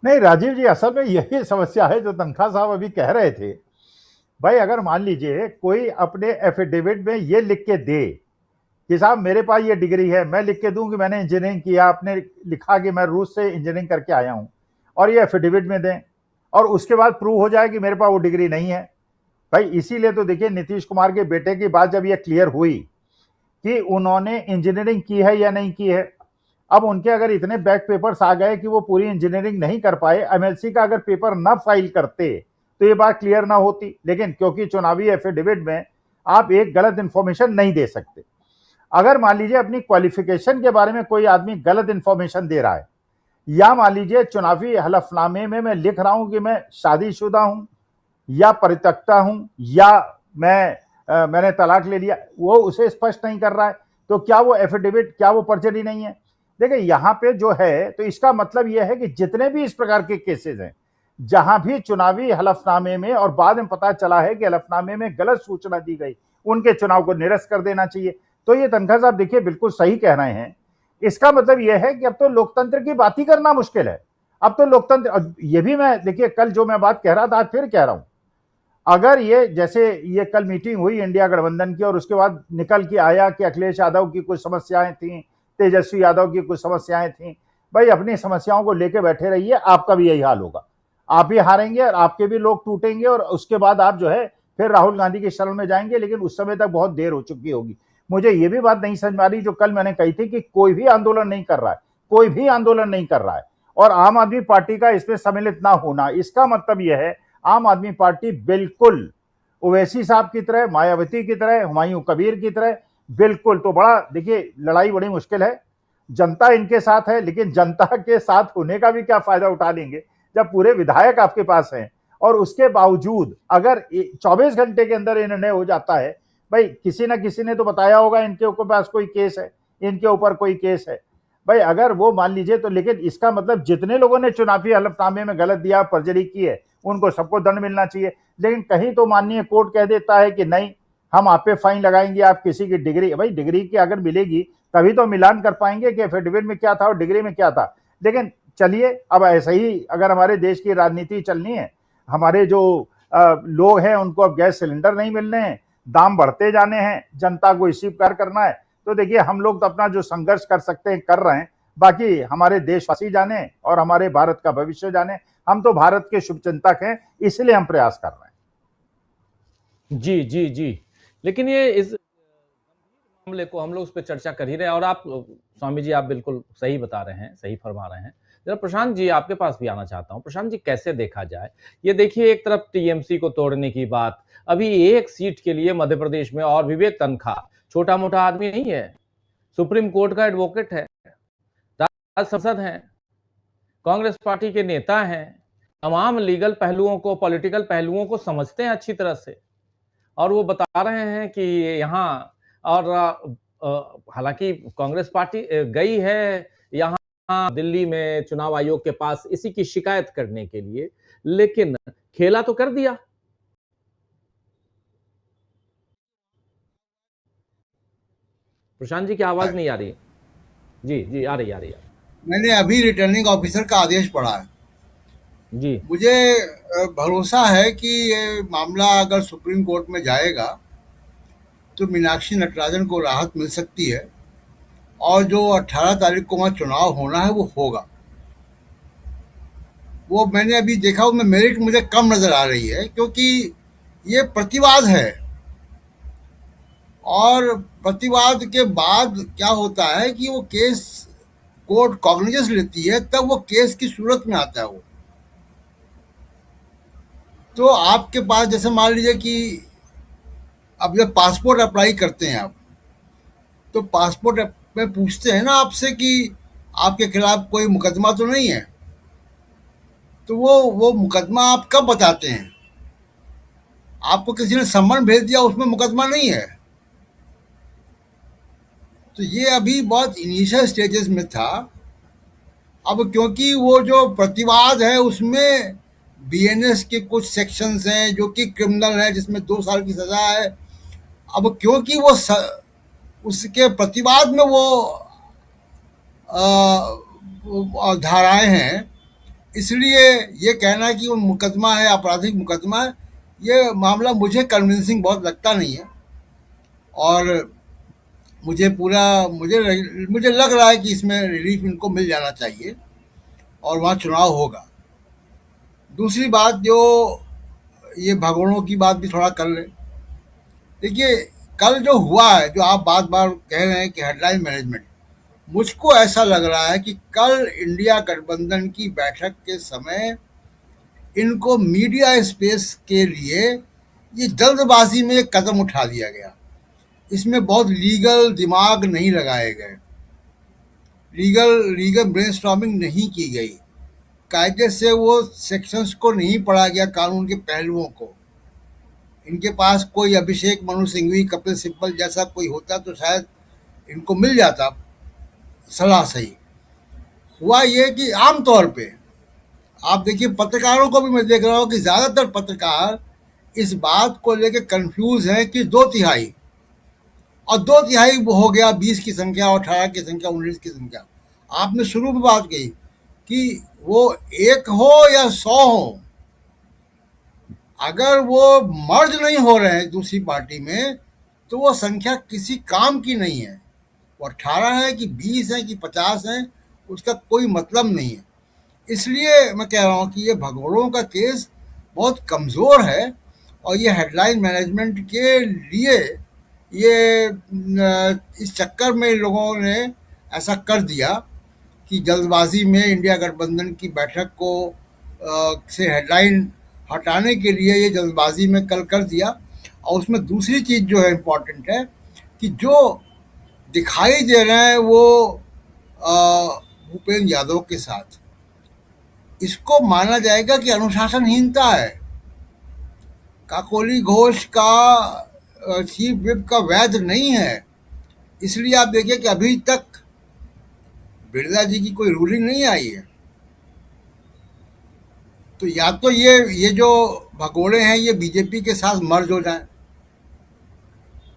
नहीं राजीव जी, असल में यही समस्या है जो तनखा साहब अभी कह रहे थे। भाई अगर मान लीजिए कोई अपने एफिडेविट में ये लिख के दे कि साहब मेरे पास ये डिग्री है, मैं लिख के दूं कि मैंने इंजीनियरिंग किया, आपने लिखा कि मैं रूस से इंजीनियरिंग करके आया हूं, और ये एफिडेविट में दें, और उसके बाद प्रूव हो जाए कि मेरे पास वो डिग्री नहीं है। भाई इसीलिए तो देखिए नीतीश कुमार के बेटे की बात जब ये क्लियर हुई कि उन्होंने इंजीनियरिंग की है या नहीं की है, अब उनके अगर इतने बैक पेपर्स आ गए कि वो पूरी इंजीनियरिंग नहीं कर पाए, एमएलसी का अगर पेपर ना फाइल करते तो ये बात क्लियर ना होती। लेकिन क्योंकि चुनावी एफिडेविट में आप एक गलत इंफॉर्मेशन नहीं दे सकते। अगर मान लीजिए अपनी क्वालिफिकेशन के बारे में कोई आदमी गलत इंफॉर्मेशन दे रहा है, या मान लीजिए चुनावी हलफनामे में मैं लिख रहा हूं कि मैं शादीशुदा हूं या परित्यक्ता हूं या मैंने तलाक ले लिया, वो उसे स्पष्ट नहीं कर रहा है, तो क्या वो एफिडेविट, क्या वो पर्जरी नहीं है? देखिए यहाँ पे जो है, तो इसका मतलब यह है कि जितने भी इस प्रकार के केसेस हैं जहां भी चुनावी हलफनामे में और बाद में पता चला है कि हलफनामे में गलत सूचना दी गई, उनके चुनाव को निरस्त कर देना चाहिए। तो ये तनखा साहब देखिए बिल्कुल सही कह रहे हैं। इसका मतलब यह है कि अब तो लोकतंत्र की बात ही करना मुश्किल है। अब तो लोकतंत्र, ये भी मैं देखिए कल जो मैं बात कह रहा था आज फिर कह रहा हूं, अगर ये जैसे ये कल मीटिंग हुई इंडिया गठबंधन की और उसके बाद निकल के आया कि अखिलेश यादव की कुछ समस्याएं थी, तेजस्वी यादव की कुछ समस्याएं थी, भाई अपनी समस्याओं को लेके बैठे रहिए, आपका भी यही हाल होगा, आप भी हारेंगे और आपके भी लोग टूटेंगे, और उसके बाद आप जो है फिर राहुल गांधी की शरण में जाएंगे, लेकिन उस समय तक बहुत देर हो चुकी होगी। मुझे ये भी बात नहीं समझ में आ रही जो कल मैंने कही थी कि कोई भी आंदोलन नहीं कर रहा है, कोई भी आंदोलन नहीं कर रहा है, और आम आदमी पार्टी का इसमें सम्मिलित ना होना, इसका मतलब यह है आम आदमी पार्टी बिल्कुल ओवैसी साहब की तरह, मायावती की तरह, हुमायूं कबीर की तरह, बिल्कुल। तो बड़ा देखिए लड़ाई बड़ी मुश्किल है, जनता इनके साथ है, लेकिन जनता के साथ होने का भी क्या फायदा उठा लेंगे जब पूरे विधायक आपके पास हैं, और उसके बावजूद अगर 24 घंटे के अंदर ये निर्णय हो जाता है, भाई किसी ना किसी ने तो बताया होगा इनके पास कोई केस है, इनके ऊपर कोई केस है, भाई अगर वो मान लीजिए तो, लेकिन इसका मतलब जितने लोगों ने चुनावी हलफनामे में गलत दिया, पर्जरी की है, उनको सबको दंड मिलना चाहिए। लेकिन कहीं तो माननीय कोर्ट कह देता है कि नहीं, हम आप पे फाइन लगाएंगे, आप किसी की डिग्री, भाई डिग्री की अगर मिलेगी तभी तो मिलान कर पाएंगे कि एफिडेविट में क्या था और डिग्री में क्या था। लेकिन चलिए अब ऐसा ही अगर हमारे देश की राजनीति चलनी है, हमारे जो लोग हैं उनको अब गैस सिलेंडर नहीं मिलने हैं, दाम बढ़ते जाने हैं, जनता को इसी प्रकार करना है, तो देखिए हम लोग तो अपना जो संघर्ष कर सकते हैं कर रहे हैं, बाकी हमारे देशवासी जाने और हमारे भारत का भविष्य जाने। हम तो भारत के शुभचिंतक हैं, इसलिए हम प्रयास कर रहे हैं। जी जी जी, लेकिन ये इस मामले को हम लोग उस पर चर्चा कर ही रहे हैं, और आप स्वामी जी आप बिल्कुल सही बता रहे हैं, सही फरमा रहे हैं। जरा प्रशांत जी आपके पास भी आना चाहता हूं। प्रशांत जी कैसे देखा जाए ये? देखिए एक तरफ टीएमसी को तोड़ने की बात, अभी एक सीट के लिए मध्य प्रदेश में, और विवेक तनखा छोटा मोटा आदमी नहीं है, सुप्रीम कोर्ट का एडवोकेट है, राज्य सांसद हैं, कांग्रेस पार्टी के नेता हैं, तमाम लीगल पहलुओं को, पॉलिटिकल पहलुओं को समझते हैं अच्छी तरह से, और वो बता रहे हैं कि यहाँ, और हालांकि कांग्रेस पार्टी गई है यहाँ दिल्ली में चुनाव आयोग के पास इसी की शिकायत करने के लिए, लेकिन खेला तो कर दिया। प्रशांत जी की आवाज नहीं आ रही। जी जी आ रही है। मैंने अभी रिटर्निंग ऑफिसर का आदेश पढ़ा है जी, मुझे भरोसा है कि ये मामला अगर सुप्रीम कोर्ट में जाएगा तो मीनाक्षी नटराजन को राहत मिल सकती है, और जो 18 तारीख को वहाँ चुनाव होना है वो होगा। वो मैंने अभी देखा, उसमें मेरिट मुझे कम नज़र आ रही है, क्योंकि ये प्रतिवाद है, और प्रतिवाद के बाद क्या होता है कि वो केस कोर्ट कॉग्निजेंस लेती है, तब वो केस की सूरत में आता है वो। तो आपके पास जैसे मान लीजिए कि अब जब पासपोर्ट अप्लाई करते हैं आप, तो पासपोर्ट में पूछते हैं ना आपसे कि आपके खिलाफ कोई मुकदमा तो नहीं है, तो वो मुकदमा आप कब बताते हैं? आपको किसी ने सम्मन भेज दिया, उसमें मुकदमा नहीं है। तो ये अभी बहुत इनिशियल स्टेजेस में था। अब क्योंकि वो जो प्रतिवाद है उसमें बीएनएस के कुछ सेक्शंस हैं जो कि क्रिमिनल हैं, जिसमें 2 साल की सजा है। अब क्योंकि उसके प्रतिवाद में वो धाराएं हैं, इसलिए ये कहना कि वो मुकदमा है, आपराधिक मुकदमा है, ये मामला मुझे कन्विंसिंग बहुत लगता नहीं है। और मुझे लग रहा है कि इसमें रिलीफ इनको मिल जाना चाहिए और वहाँ चुनाव होगा। दूसरी बात, जो ये भगोड़ों की बात भी थोड़ा कर लें। देखिए, कल जो हुआ है, जो आप बार बार कह रहे हैं कि हेडलाइन मैनेजमेंट, मुझको ऐसा लग रहा है कि कल इंडिया गठबंधन की बैठक के समय इनको मीडिया स्पेस के लिए ये जल्दबाजी में एक कदम उठा दिया गया। इसमें बहुत लीगल दिमाग नहीं लगाए गए, लीगल ब्रेनस्टॉर्मिंग नहीं की गई, कायदे से वो सेक्शंस को नहीं पढ़ा गया, कानून के पहलुओं को। इनके पास कोई अभिषेक मनु सिंघवी, कपिल सिब्बल जैसा कोई होता तो शायद इनको मिल जाता सलाह सही। हुआ ये कि आमतौर पे आप देखिए, पत्रकारों को भी मैं देख रहा हूँ कि ज़्यादातर पत्रकार इस बात को लेकर कंफ्यूज हैं कि 2/3 और 2/3 हो गया 20 की संख्या, 18 की संख्या, 19 की संख्या। आपने शुरू में बात कही कि वो 1 हो या 100 हो, अगर वो मर्ज नहीं हो रहे हैं दूसरी पार्टी में, तो वो संख्या किसी काम की नहीं है। वो 18 है कि 20 है कि 50 है, उसका कोई मतलब नहीं है। इसलिए मैं कह रहा हूँ कि ये भगोड़ों का केस बहुत कमज़ोर है और ये हेडलाइन मैनेजमेंट के लिए इस चक्कर में लोगों ने ऐसा कर दिया कि जल्दबाजी में इंडिया गठबंधन की बैठक को से हेडलाइन हटाने के लिए ये जल्दबाजी में कल कर दिया। और उसमें दूसरी चीज़ जो है इम्पॉर्टेंट है कि जो दिखाई दे रहे हैं वो भूपेंद्र यादव के साथ, इसको माना जाएगा कि अनुशासनहीनता है। काकोली घोष का चीफ विप का वैध नहीं है। इसलिए आप देखिए कि अभी तक बिरला जी की कोई रूलिंग नहीं आई है। तो या तो ये जो भगोड़े हैं ये बीजेपी के साथ मर्ज हो जाएं,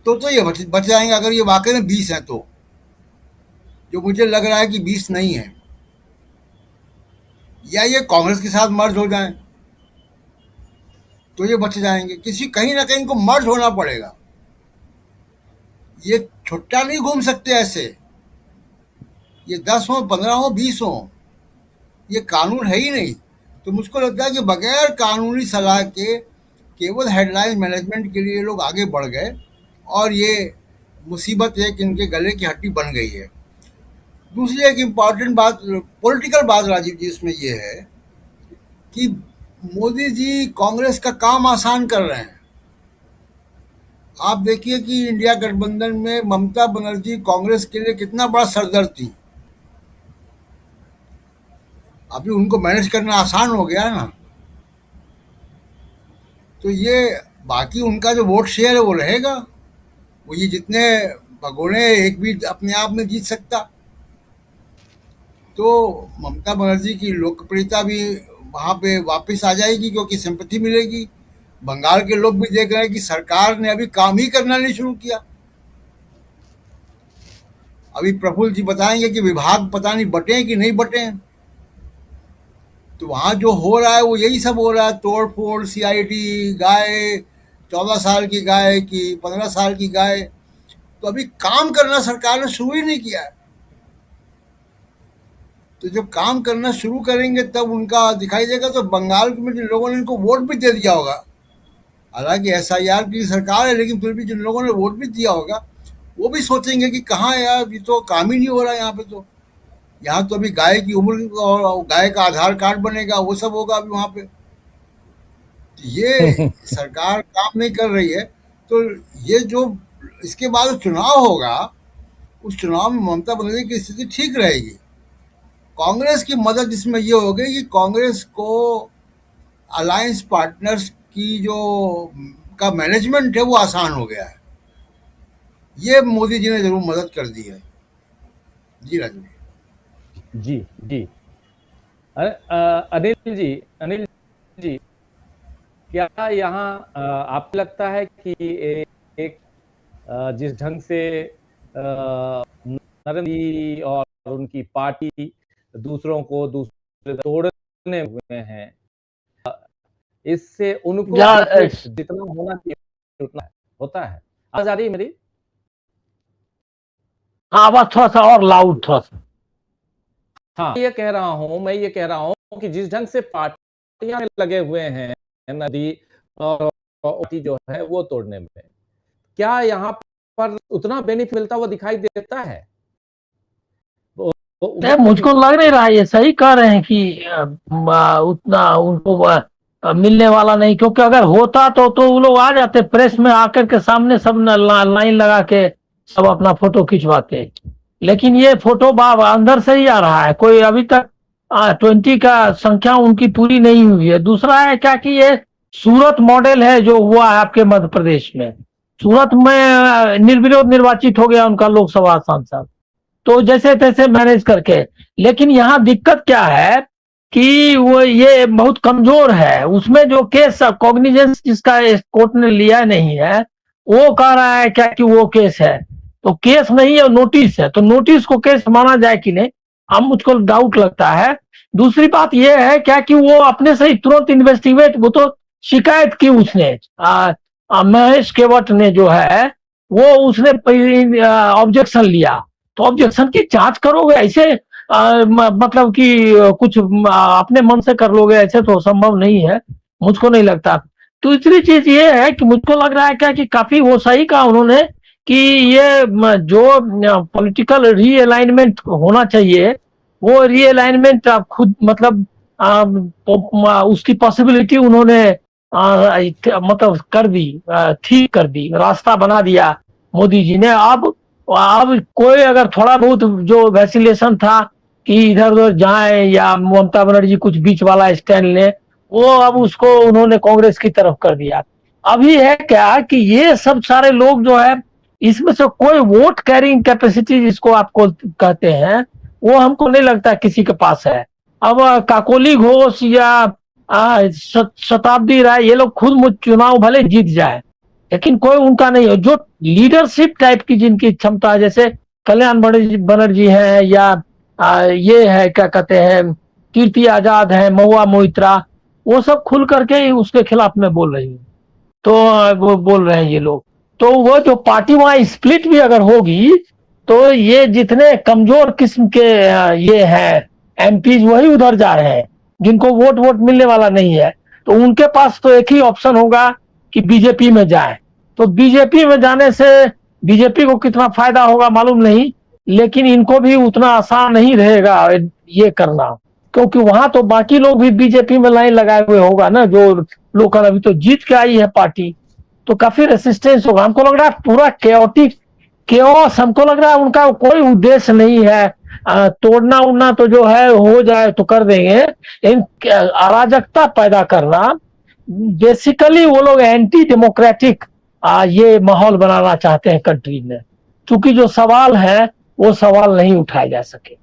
तो ये बच जाएंगे। अगर ये वाकई में 20 हैं, तो जो मुझे लग रहा है कि 20 नहीं है, या ये कांग्रेस के साथ मर्ज हो जाएं, तो ये बच जाएंगे। कहीं ना कहीं इनको मर्ज होना पड़ेगा। ये छुट्टा नहीं घूम सकते ऐसे। ये 10 हो, 15 हो, 20 हो, ये कानून है ही नहीं। तो मुझको लगता है कि बगैर कानूनी सलाह के केवल हेडलाइन मैनेजमेंट के लिए लोग आगे बढ़ गए और ये मुसीबत है कि इनके गले की हड्डी बन गई है। दूसरी एक इम्पॉर्टेंट बात, पॉलिटिकल बात राजीव जी, इसमें ये है कि मोदी जी कांग्रेस का काम आसान कर रहे हैं। आप देखिए कि इंडिया गठबंधन में ममता बनर्जी कांग्रेस के लिए कितना बड़ा सरदर्द थी। अभी उनको मैनेज करना आसान हो गया है ना। तो ये बाकी उनका जो वोट शेयर है वो रहेगा। वो ये जितने भगोड़े एक भी अपने आप में जीत सकता। तो ममता बनर्जी की लोकप्रियता भी वहाँ पे वापस आ जाएगी क्योंकि सिंपैथी मिलेगी। बंगाल के लोग भी देख रहे हैं कि सरकार ने अभी काम ही करना नहीं शुरू किया। अभी प्रफुल्ल जी बताएंगे कि विभाग पता नहीं बटे कि नहीं बटे। तो वहाँ जो हो रहा है वो यही सब हो रहा है, तोड़ फोड़, सीआईडी, गाय 14 साल की गाय की 15 साल की गाय। तो अभी काम करना सरकार ने शुरू ही नहीं किया है। तो जब काम करना शुरू करेंगे तब उनका दिखाई देगा। तो बंगाल में जिन लोगों ने इनको वोट भी दे दिया होगा, हालांकि SIR की सरकार है, लेकिन फिर भी जिन लोगों ने वोट भी दिया होगा वो भी सोचेंगे कि कहाँ यार, ये तो काम ही नहीं हो रहा यहाँ पे। तो यहाँ तो अभी गाय की उम्र और गाय का आधार कार्ड बनेगा, वो सब होगा अभी वहाँ पे। तो ये सरकार काम नहीं कर रही है। तो ये जो इसके बाद चुनाव होगा, उस चुनाव में ममता बनर्जी की स्थिति ठीक रहेगी। कांग्रेस की मदद इसमें ये हो गई कि कांग्रेस को अलायंस पार्टनर्स की जो का मैनेजमेंट है वो आसान हो गया है। ये मोदी जी ने जरूर मदद कर दी है। जी राजू। जी जी। अनिल जी, क्या यहाँ आपको लगता है कि एक जिस ढंग से नरेंद्र मोदी और उनकी पार्टी दूसरों को दूसरे तोड़ने हुए हैं, इससे उनको जितना होना चाहिए उतना होता है? आवाज आ रही है मेरी? हाँ, आवाज थोड़ा सा और लाउड थोड़ा सा। हाँ, मैं ये कह रहा हूँ कि जिस ढंग से पार्टियां लगे हुए हैं नदी और जो है वो तोड़ने में, क्या यहाँ पर उतना बेनिफिट मिलता हुआ दिखाई देता है? मुझको लग नहीं रहा है, ये सही कह रहे हैं कि उतना उनको मिलने वाला नहीं, क्योंकि अगर होता तो वो लोग आ जाते प्रेस में आकर के सामने, सब लाइन लगा के सब अपना फोटो खिंचवाते। लेकिन ये फोटो अंदर से ही आ रहा है, कोई अभी तक 20 का संख्या उनकी पूरी नहीं हुई है। दूसरा है क्या कि ये सूरत मॉडल है जो हुआ है आपके मध्य प्रदेश में। सूरत में निर्विरोध निर्वाचित हो गया उनका लोकसभा सांसद, तो जैसे तैसे मैनेज करके। लेकिन यहाँ दिक्कत क्या है कि वो ये बहुत कमजोर है। उसमें जो केस कॉग्निजेंस जिसका कोर्ट ने लिया नहीं है, वो कह रहा है क्या कि वो केस है, तो केस नहीं है, नोटिस है, तो नोटिस को केस माना जाए कि नहीं, हम मुझको डाउट लगता है। दूसरी बात यह है क्या कि वो अपने से ही तुरंत इन्वेस्टिगेट, वो तो शिकायत की उसने, महेश केवट ने जो है वो उसने ऑब्जेक्शन लिया, तो ऑब्जेक्शन की जांच करोगे ऐसे मतलब कि कुछ अपने मन से कर लोगे, ऐसे तो संभव नहीं है, मुझको नहीं लगता। दूसरी चीज ये है कि मुझको लग रहा है क्या कि काफी वो सही कहा उन्होंने कि ये जो पॉलिटिकल रीअलाइनमेंट होना चाहिए, वो रीअलाइनमेंट आप खुद मतलब उसकी पॉसिबिलिटी उन्होंने मतलब कर दी, ठीक कर दी, रास्ता बना दिया मोदी जी ने। अब कोई अगर थोड़ा बहुत जो वैसिलेशन था कि इधर उधर जाए या ममता बनर्जी कुछ बीच वाला स्टैंड ले, वो अब उसको उन्होंने कांग्रेस की तरफ कर दिया। अभी है क्या कि ये सब सारे लोग जो है, इसमें से कोई वोट कैरिंग कैपेसिटी जिसको आपको कहते हैं, वो हमको नहीं लगता किसी के पास है। अब काकोली घोष या शताब्दी राय, ये लोग खुद चुनाव भले जीत जाए, लेकिन कोई उनका नहीं है। जो लीडरशिप टाइप की जिनकी क्षमता है, जैसे कल्याण बनर्जी है या ये है क्या कहते हैं कीर्ति आजाद है, महुआ मोइत्रा, वो सब खुल करके ही उसके खिलाफ में बोल रही है। तो वो बोल रहे हैं ये लोग, तो वो जो पार्टी वहां स्प्लिट भी अगर होगी, तो ये जितने कमजोर किस्म के ये हैं एमपीज, वही उधर जा रहे हैं जिनको वोट मिलने वाला नहीं है। तो उनके पास तो एक ही ऑप्शन होगा कि बीजेपी में जाए। तो बीजेपी में जाने से बीजेपी को कितना फायदा होगा मालूम नहीं, लेकिन इनको भी उतना आसान नहीं रहेगा ये करना, क्योंकि वहां तो बाकी लोग भी बीजेपी में लाइन लगाए हुए होगा ना, जो लोकल अभी तो जीत के आई है पार्टी, तो काफी रेसिस्टेंस होगा। हमको लग रहा है पूरा केओटिक केओस, हमको लग रहा है उनका कोई उद्देश्य नहीं है। तोड़ना उड़ना तो जो है हो जाए तो कर देंगे, लेकिन अराजकता पैदा करना, बेसिकली वो लोग एंटी डेमोक्रेटिक ये माहौल बनाना चाहते हैं कंट्री में, क्योंकि जो सवाल है वो सवाल नहीं उठाए जा सके।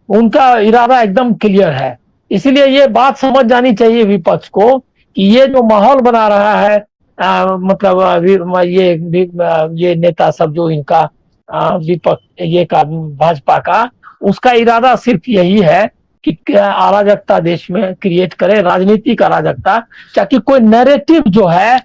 उनका इरादा एकदम क्लियर है। इसीलिए ये बात समझ जानी चाहिए विपक्ष को कि ये जो माहौल बना रहा है मतलब ये नेता सब जो इनका विपक्ष ये का भाजपा का, उसका इरादा सिर्फ यही है कि अराजकता देश में क्रिएट करे, राजनीतिक अराजकता, ताकि कोई नैरेटिव जो है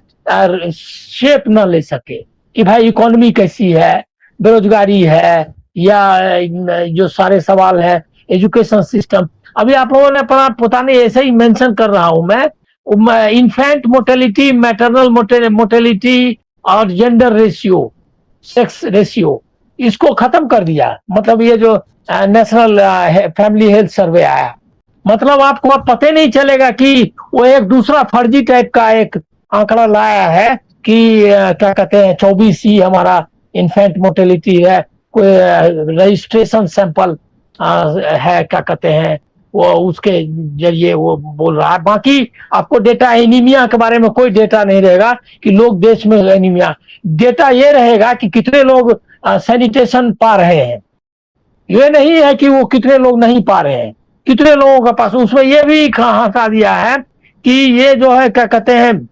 शेप न ले सके कि भाई इकोनॉमी कैसी है, बेरोजगारी है, या जो सारे सवाल है एजुकेशन सिस्टम। अभी आप लोगों ने पता नहीं ऐसे ही मेंशन कर रहा हूं मैं, इन्फेंट मोर्टेलिटी, मैटरनल मोर्टेलिटी और जेंडर रेशियो, सेक्स रेशियो, इसको खत्म कर दिया। मतलब ये जो नेशनल फैमिली हेल्थ सर्वे आया, मतलब आपको अब पता नहीं चलेगा कि वो एक दूसरा फर्जी टाइप का एक आंकड़ा लाया है कि क्या कहते हैं 24 ही हमारा इन्फेंट मोर्टेलिटी है, कोई रजिस्ट्रेशन सैंपल है, क्या कहते हैं, वो उसके जरिए वो बोल रहा है। बाकी आपको डेटा एनीमिया के बारे में कोई डेटा नहीं रहेगा कि लोग देश में एनीमिया, डेटा ये रहेगा कि कितने लोग सैनिटेशन पा रहे हैं, ये नहीं है कि वो कितने लोग नहीं पा रहे हैं, कितने लोगों के पास। उसमें ये भी हटा दिया है कि ये जो है क्या कहते हैं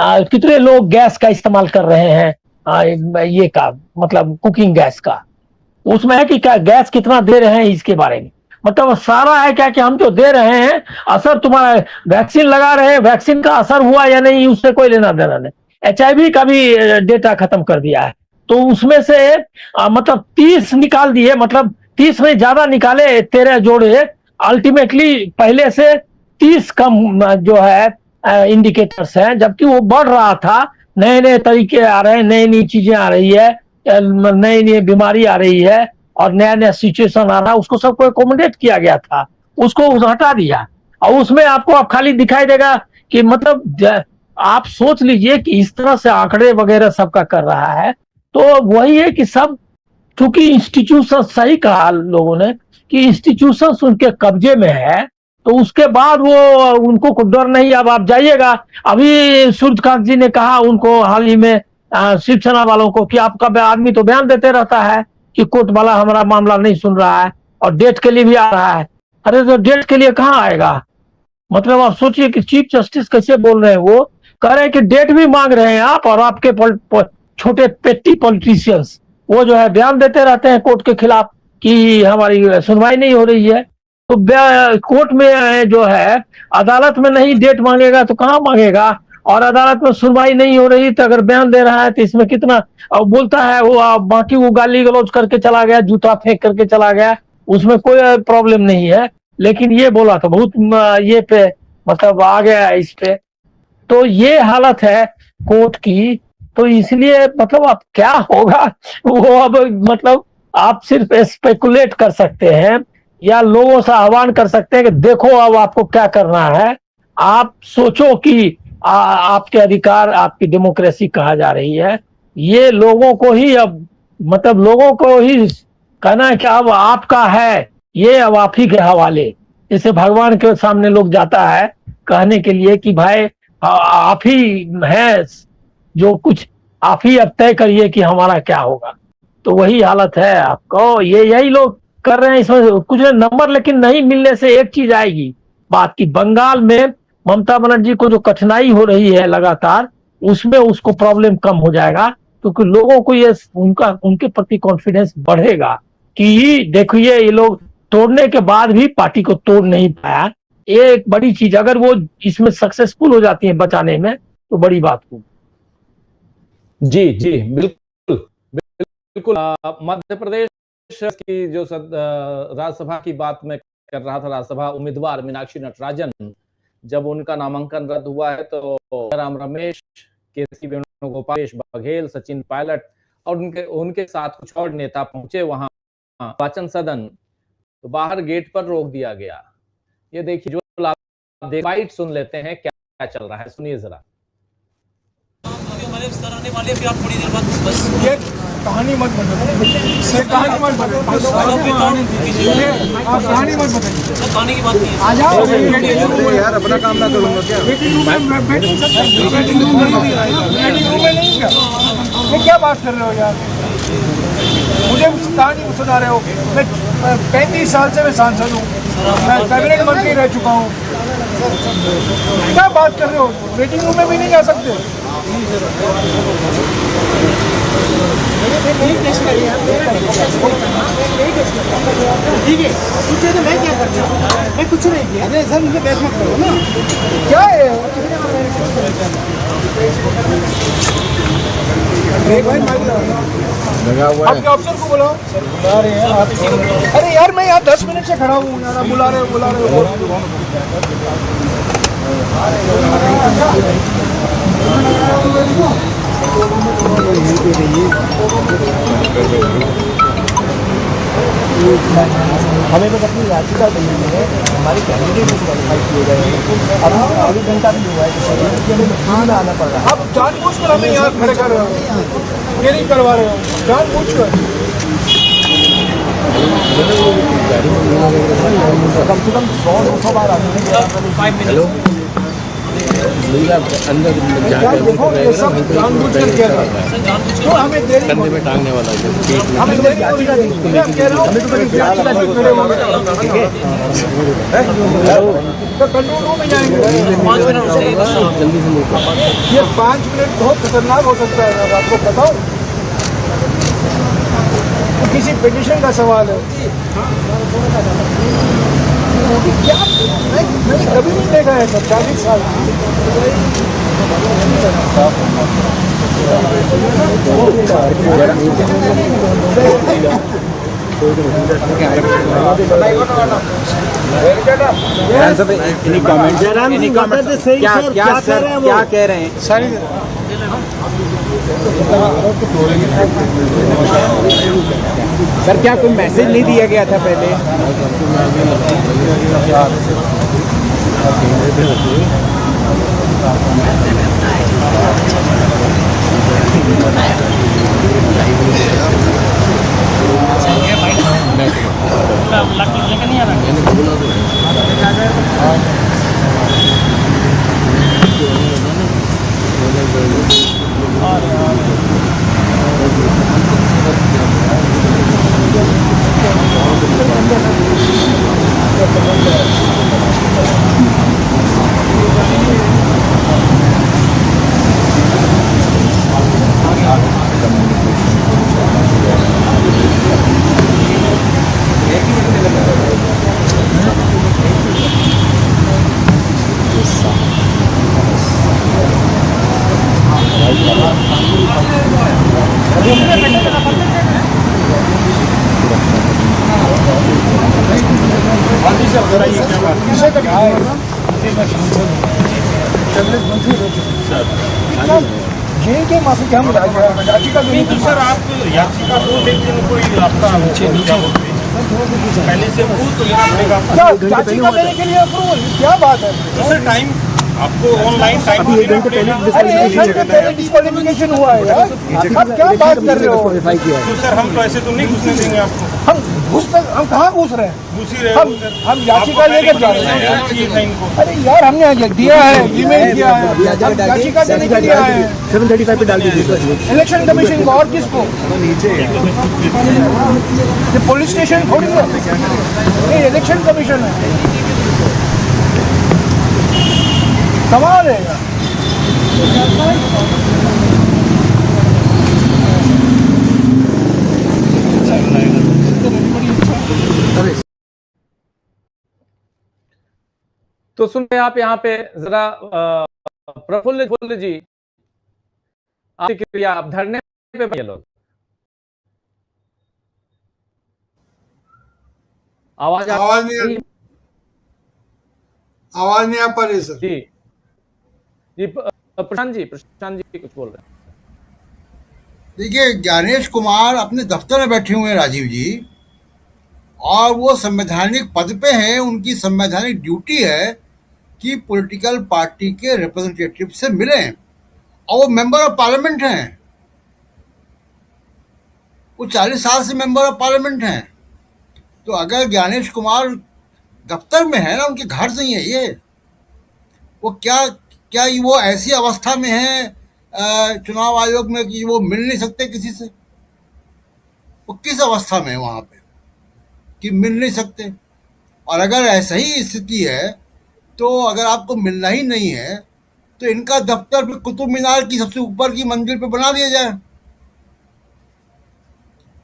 कितने लोग गैस का इस्तेमाल कर रहे हैं, ये का मतलब कुकिंग गैस का, उसमें है कि क्या गैस कितना दे रहे हैं इसके बारे में, मतलब सारा है क्या कि हम जो दे रहे हैं असर, तुम्हारा वैक्सीन लगा रहे हैं, वैक्सीन का असर हुआ या नहीं उससे कोई लेना देना नहीं। HIV का भी डेटा खत्म कर दिया है, तो उसमें से मतलब 30 निकाल दिए, मतलब 30 में ज्यादा निकाले, 13 जोड़े, अल्टीमेटली पहले से 30 कम जो है इंडिकेटर्स हैं, जबकि वो बढ़ रहा था। नए नए तरीके आ रहे हैं, नई नई चीजें आ रही है, नई नई बीमारी आ रही है और नया नया सिचुएशन आ रहा है, उसको सबको एकोमोडेट किया गया था, उसको हटा दिया। और उसमें आपको अब खाली दिखाई देगा कि मतलब आप सोच लीजिए कि इस तरह से आंकड़े वगैरह सबका कर रहा है, तो वही है कि सब, चूंकि इंस्टीट्यूशन, सही कहा लोगों ने कि इंस्टीट्यूशन उनके कब्जे में है, तो उसके बाद वो उनको कोई डर नहीं। अब आप जाइएगा, अभी सूर्यकांत जी ने कहा उनको हाल ही में शिवसेना वालों को कि आपका आदमी तो बयान देते रहता है कि कोर्ट वाला हमारा मामला नहीं सुन रहा है और डेट के लिए भी आ रहा है। अरे तो डेट के लिए कहाँ आएगा, मतलब आप सोचिए कि चीफ जस्टिस कैसे बोल रहे हैं, वो कह रहे हैं कि डेट भी मांग रहे हैं आप, और आपके छोटे पेटी पॉलिटिशियंस वो जो है बयान देते रहते हैं कोर्ट के खिलाफ कि हमारी सुनवाई नहीं हो रही है। तो कोर्ट में जो है, अदालत में नहीं डेट मांगेगा तो कहाँ मांगेगा, और अदालत में सुनवाई नहीं हो रही तो अगर बयान दे रहा है तो इसमें कितना बोलता है वो, बाकी वो गाली गलौज करके चला गया, जूता फेंक करके चला गया, उसमें कोई प्रॉब्लम नहीं है, लेकिन ये बोला तो बहुत ये पे मतलब आ गया इस पे। तो ये हालत है कोर्ट की, तो इसलिए मतलब अब क्या होगा वो, अब मतलब आप सिर्फ स्पेकुलेट कर सकते हैं या लोगों से आह्वान कर सकते हैं कि देखो अब आपको क्या करना है, आप सोचो कि आपके अधिकार, आपकी डेमोक्रेसी कहा जा रही है, ये लोगों को ही अब मतलब लोगों को ही कहना है कि अब आपका है ये, अब आप ही के हवाले। जैसे भगवान के सामने लोग जाता है कहने के लिए कि भाई आप ही हैं, जो कुछ आप ही अब तय करिए कि हमारा क्या होगा। तो वही हालत है आपको, यही लोग कर रहे हैं। इसमें कुछ नंबर लेकिन नहीं मिलने से एक चीज आएगी बात की, बंगाल में ममता बनर्जी को जो कठिनाई हो रही है लगातार, उसमें उसको प्रॉब्लम कम हो जाएगा, क्योंकि लोगों को ये उनके प्रति कॉन्फिडेंस बढ़ेगा कि देखिए ये लोग तोड़ने के बाद भी पार्टी को तोड़ नहीं पाया। ये एक बड़ी चीज, अगर वो इसमें सक्सेसफुल हो जाती है बचाने में तो बड़ी बात होगी। जी जी बिल्कुल बिल्कुल। मध्य प्रदेश की जो राज्यसभा की बात मैं कर रहा था, राज्यसभा उम्मीदवार मीनाक्षी नटराजन, जब उनका नामांकन रद्द हुआ है तो राम रमेश, केसी वेणुगोपाल, बघेल, सचिन पायलट और उनके साथ कुछ और नेता पहुंचे वहां वाचन सदन, तो बाहर गेट पर रोक दिया गया। ये देखिए जो आप बाइट सुन लेते हैं क्या चल रहा है, सुनिए जरा। आने वाले फिर आप थोड़ी देर बाद बस ये कहानी मत बदलो, ये कहानी मत बदलो, आप कहानी मत बदलो, कहानी की बात नहीं है। आ जाओ यार, अपना काम ना करूंगा क्या? वेटिंग रूम में बैठ नहीं सकते, वेटिंग रूम में नहीं क्या? ये क्या बात कर रहे हो यार, मुझे कहानी सुना रहे हो। मैं 35 साल से मैं सांसद हूँ, मैं कैबिनेट मंत्री रह चुका हूँ, क्या बात कर रहे हो? वेटिंग रूम में भी नहीं जा सकते। ठीक है, कुछ तो मैं क्या करता हूँ, मैं कुछ नहीं किया। अरे सर मुझे बहस मत करो ना, क्या है लगा हुआ आपके अफसर को बुलाओ। अरे यार मैं यहाँ 10 मिनट से खड़ा हूँ यार, आप बुला रहे हो। हमें बस अपनी याचिका देनी है, हमारे कैंडिडेट क्वालिफाई किए गए हैं, अब 24 घंटा भी हुआ है कि हमें मशीन में आना पड़ रहा है। आप जानबूझकर हमें यहाँ खड़े कर रहे हो, ये नहीं करवा रहे हो जानबूझकर। कम से कम 100-200 बार आदमी ने 5 मिनट अंदर देखो ये सब जानबूझ कर किया जा रहा है। तो हमें देरी कंधे में टांगने वाला हमें देरी याचिका दी, मैं कह रहा हूं याचिका दी खड़े हो गए, ठीक है तो कंट्रोल रूम में जाएंगे 5 मिनट से जल्दी से। ये 5 मिनट बहुत खतरनाक हो सकता है, मैं आपको बताऊं। तो किसी पिटीशन का सवाल है क्या, मैंने कभी नहीं देखा है सर 40 साल क्या कह रहे हैं सर, क्या कोई मैसेज नहीं दिया गया था पहले? लेकर नहीं आ जेल के माफी क्या याचिका सर, आप याचिका को लेकर कोई आपका पहले से अप्रूव तो लेना पड़ेगा। याचिका देने के लिए अप्रूवल क्या बात है? तो सर टाइम आपको ऑनलाइन टाइम अरे 1 घंटे पहले डिस्क्वालिफिकेशन हुआ है यार, आप क्या बात कर रहे हो? तो सर हम तो ऐसे तो नहीं घुसने देंगे आपको। हम कहाँ घुस रहे हैं? घुस ही रहे हम याचिका लेकर जा रहे हैं। अरे यार हमने दिया है, ईमेल किया है, याचिका देने के लिए आए हैं। 735 पे डाल दीजिए इलेक्शन कमीशन को, और किसको? ये पुलिस स्टेशन थोड़ी है, ये इलेक्शन कमीशन है। कमाल है यार। तो सुन रहे आप यहाँ पे जरा प्रफुल्ल जी, प्रतिक्रिया, आप धरने पे ये लोग आवाज नहीं आ पा रही सर। जी जी प्रशांत जी कुछ बोल रहे हैं। देखिए, ज्ञानेश कुमार अपने दफ्तर में बैठे हुए हैं राजीव जी, और वो संवैधानिक पद पे हैं। उनकी संवैधानिक ड्यूटी है कि पॉलिटिकल पार्टी के रिप्रेजेंटेटिव से मिलें, और वो मेंबर ऑफ पार्लियामेंट हैं। वो 40 साल से मेंबर ऑफ पार्लियामेंट हैं। तो अगर ज्ञानेश कुमार दफ्तर में है ना, उनके घर नहीं है ये, वो क्या वो ऐसी अवस्था में है चुनाव आयोग में कि वो मिल नहीं सकते किसी से? वो किस अवस्था में है वहां पे कि मिल नहीं सकते? और अगर ऐसा ही स्थिति है, तो अगर आपको मिलना ही नहीं है तो इनका दफ्तर भी कुतुब मीनार की सबसे ऊपर की मंजिल पे बना दिया जाए,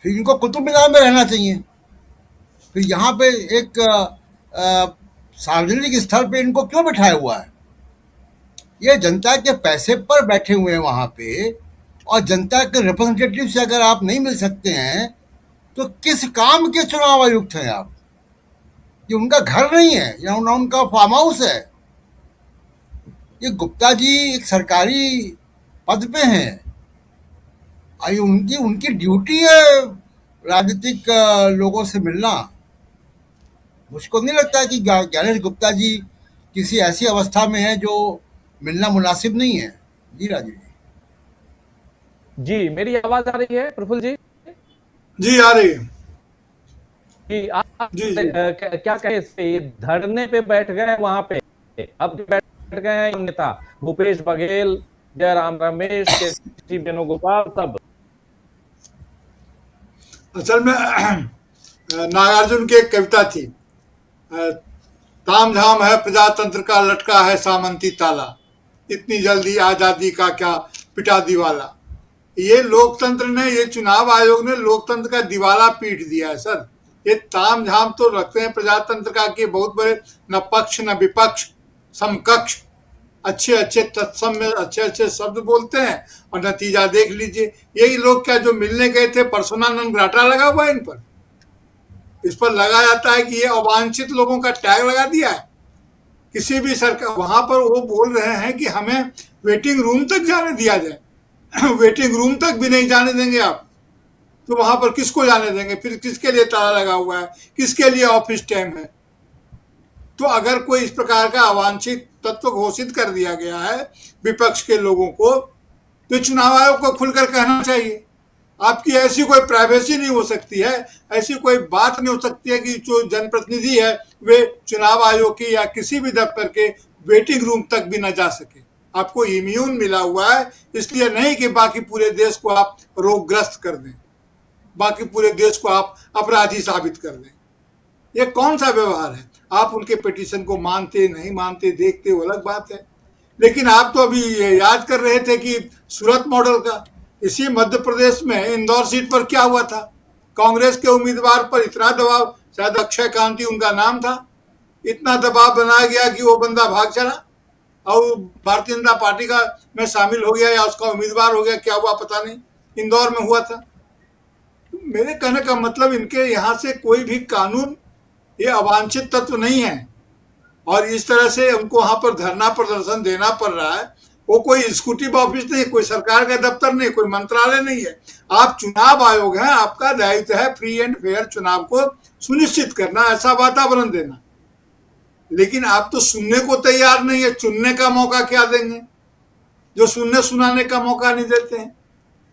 फिर इनको कुतुब मीनार में रहना चाहिए। फिर यहाँ पे एक सार्वजनिक स्थल पे इनको क्यों बैठाया हुआ है? ये जनता के पैसे पर बैठे हुए हैं वहां पे, और जनता के रिप्रेजेंटेटिव से अगर आप नहीं मिल सकते हैं तो किस काम के चुनाव आयुक्त हैं आप? ये उनका घर नहीं है, या उनका फार्म हाउस है। ये गुप्ता जी एक सरकारी पद पे हैं, और उनकी ड्यूटी है राजनीतिक लोगों से मिलना। मुझको नहीं लगता कि ज्ञानेश गुप्ता जी किसी ऐसी अवस्था में है जो मिलना मुनासिब नहीं है। जी राजीव जी, मेरी आवाज आ रही है प्रफुल्ल जी? जी आ रही है। कि आप जी जी क्या कहें इस पे? ये धरने पे बैठ गए वहां पे, अब जो बैठ गए हैं नेता भूपेश बघेल, जयराम रमेश, के वेणुगोपाल, सब। असल में नागार्जुन की एक कविता थी, ताम झाम है प्रजातंत्र का, लटका है सामंती ताला, इतनी जल्दी आजादी का क्या पिटा दीवाला। ये लोकतंत्र ने, ये चुनाव आयोग ने लोकतंत्र का दिवाला पीट दिया है सर। ये ताम झाम तो रखते हैं प्रजातंत्र का कि बहुत बड़े न पक्ष न विपक्ष, समकक्ष, अच्छे अच्छे तत्सम में अच्छे अच्छे शब्द बोलते हैं, और नतीजा देख लीजिए। यही लोग क्या जो मिलने गए थे, पर्सोना नॉन ग्राटा लगा हुआ है इन पर। इस पर लगा जाता है कि ये अवांछित लोगों का टैग लगा दिया है। किसी भी सरकार, वहां पर वो बोल रहे हैं कि हमें वेटिंग रूम तक जाने दिया जाए। वेटिंग रूम तक भी नहीं जाने देंगे आप, तो वहां पर किसको जाने देंगे? फिर किसके लिए ताला लगा हुआ है, किसके लिए ऑफिस टाइम है? तो अगर कोई इस प्रकार का अवांछित तत्व घोषित कर दिया गया है विपक्ष के लोगों को, तो चुनाव आयोग को खुलकर कहना चाहिए। आपकी ऐसी कोई प्राइवेसी नहीं हो सकती है, ऐसी कोई बात नहीं हो सकती है कि जो जनप्रतिनिधि है वे चुनाव आयोग की या किसी भी दफ्तर के वेटिंग रूम तक भी न जा सके। आपको इम्यून मिला हुआ है, इसलिए नहीं कि बाकी पूरे देश को आप रोगग्रस्त कर दें, बाकी पूरे देश को आप अपराधी साबित कर दें। ये कौन सा व्यवहार है? आप उनके पिटीशन को मानते नहीं मानते देखते वो अलग बात है, लेकिन आप तो अभी ये याद कर रहे थे कि सूरत मॉडल का, इसी मध्य प्रदेश में इंदौर सीट पर क्या हुआ था? कांग्रेस के उम्मीदवार पर इतना दबाव, शायद अक्षय कांति उनका नाम था, इतना दबाव बनाया गया कि वो बंदा भाग चला और भारतीय जनता पार्टी का में शामिल हो गया या उसका उम्मीदवार हो गया, क्या हुआ पता नहीं, इंदौर में हुआ था। मेरे कहने का मतलब इनके यहाँ से कोई भी कानून, ये अवांछित तत्व नहीं है, और इस तरह से उनको वहां पर धरना प्रदर्शन देना पड़ रहा है। वो कोई एग्जीक्यूटिव ऑफिस नहीं, कोई सरकार का दफ्तर नहीं, कोई मंत्रालय नहीं है। आप चुनाव आयोग हैं, आपका दायित्व है फ्री एंड फेयर चुनाव को सुनिश्चित करना, ऐसा वातावरण देना। लेकिन आप तो सुनने को तैयार नहीं है, चुनने का मौका क्या देंगे? जो सुनने सुनाने का मौका नहीं देते हैं।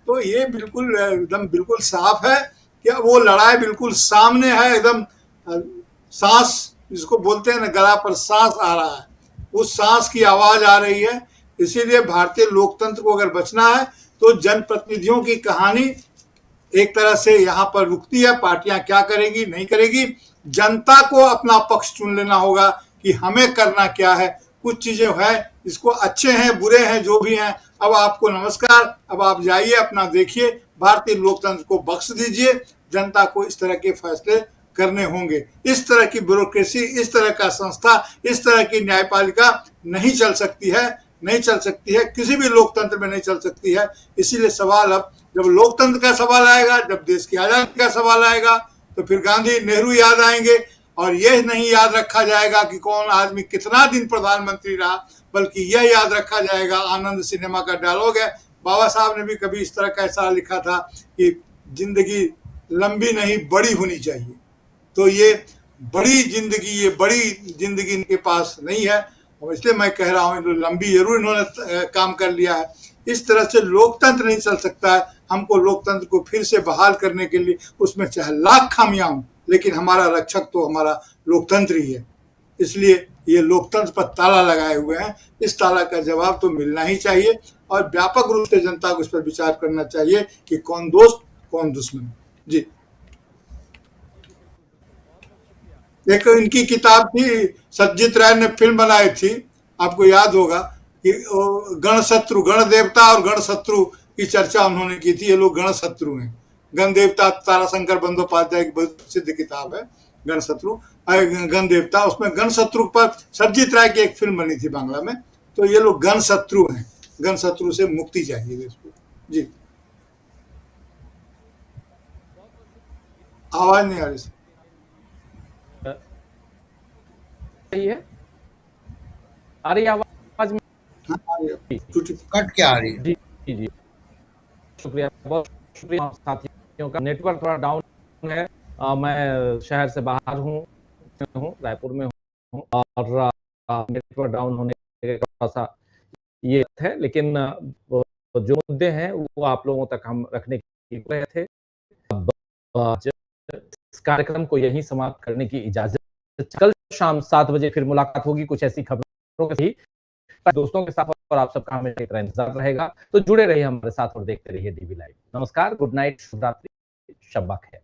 तो ये बिल्कुल एकदम बिल्कुल साफ है कि वो लड़ाई बिल्कुल सामने है, एकदम सांस जिसको बोलते हैं ना, गला पर सांस आ रहा है, उस सांस की आवाज आ रही है। इसीलिए भारतीय लोकतंत्र को अगर बचना है तो जनप्रतिनिधियों की कहानी एक तरह से यहाँ पर रुकती है। पार्टियां क्या करेगी नहीं करेगी, जनता को अपना पक्ष चुन लेना होगा कि हमें करना क्या है। कुछ चीजें हैं इसको अच्छे हैं बुरे हैं जो भी हैं, अब आपको नमस्कार, अब आप जाइए अपना देखिए, भारतीय लोकतंत्र को बख्श दीजिए। जनता को इस तरह के फैसले करने होंगे। इस तरह की ब्यूरोक्रेसी, इस तरह का संस्था, इस तरह की न्यायपालिका नहीं चल सकती है, नहीं चल सकती है, किसी भी लोकतंत्र में नहीं चल सकती है। इसीलिए सवाल अब जब लोकतंत्र का सवाल आएगा, जब देश की आजादी का सवाल आएगा, तो फिर गांधी नेहरू याद आएंगे, और यह नहीं याद रखा जाएगा कि कौन आदमी कितना दिन प्रधानमंत्री रहा, बल्कि यह याद रखा जाएगा, आनंद सिनेमा का डायलॉग है, बाबा साहब ने भी कभी इस तरह का ऐसा लिखा था कि जिंदगी लंबी नहीं बड़ी होनी चाहिए। तो ये बड़ी जिंदगी इनके पास नहीं है, और इसलिए मैं कह रहा हूँ लंबी जरूर इन्होंने काम कर लिया है। इस तरह से लोकतंत्र नहीं चल सकता है। हमको लोकतंत्र को फिर से बहाल करने के लिए, उसमें चाहे लाख खामियां हों, लेकिन हमारा रक्षक तो हमारा लोकतंत्र ही है। इसलिए ये लोकतंत्र पर ताला लगाए हुए हैं, इस ताला का जवाब तो मिलना ही चाहिए, और व्यापक रूप से जनता को इस पर विचार करना चाहिए कि कौन दोस्त कौन दुश्मन। जी, एक इनकी किताब थी, सत्यजीत राय ने फिल्म बनाई थी, आपको याद होगा कि गण शत्रु, गण देवता और गण शत्रु की चर्चा उन्होंने की थी। ये लोग गण शत्रु हैं। गण देवता ताराशंकर बंदोपाध्याय की बहुत प्रसिद्ध किताब है गण शत्रु, गण देवता। उसमें गण शत्रु पर सत्यजीत राय की एक फिल्म बनी थी बांग्ला में। तो ये लोग गण शत्रु हैं, गण शत्रु से मुक्ति चाहिए देश को। जी, आवाज नहीं आ रही सही है, आ रही आवाज में? कट क्या आ रही है? जी जी जी, शुक्रिया, बहुत शुक्रिया साथियों का। नेटवर्क थोड़ा डाउन है, मैं शहर से बाहर हूँ, रायपुर में हूँ, और नेटवर्क डाउन होने का थोड़ा सा ये है, लेकिन जो मुद्दे हैं वो आप लोगों तक हम रखने की रहे थे। अब कार्यक्रम को यहीं समाप्त करने की इजाजत। कल शाम 7 बजे फिर मुलाकात होगी कुछ ऐसी खबरों के साथ दोस्तों के साथ, और आप सबका हमेशा इतना इंतजार रहेगा। तो जुड़े रहिए हमारे साथ और देखते रहिए डीवी लाइव। नमस्कार, गुड नाइट, शुभ रात्रि, शब्बा खैर।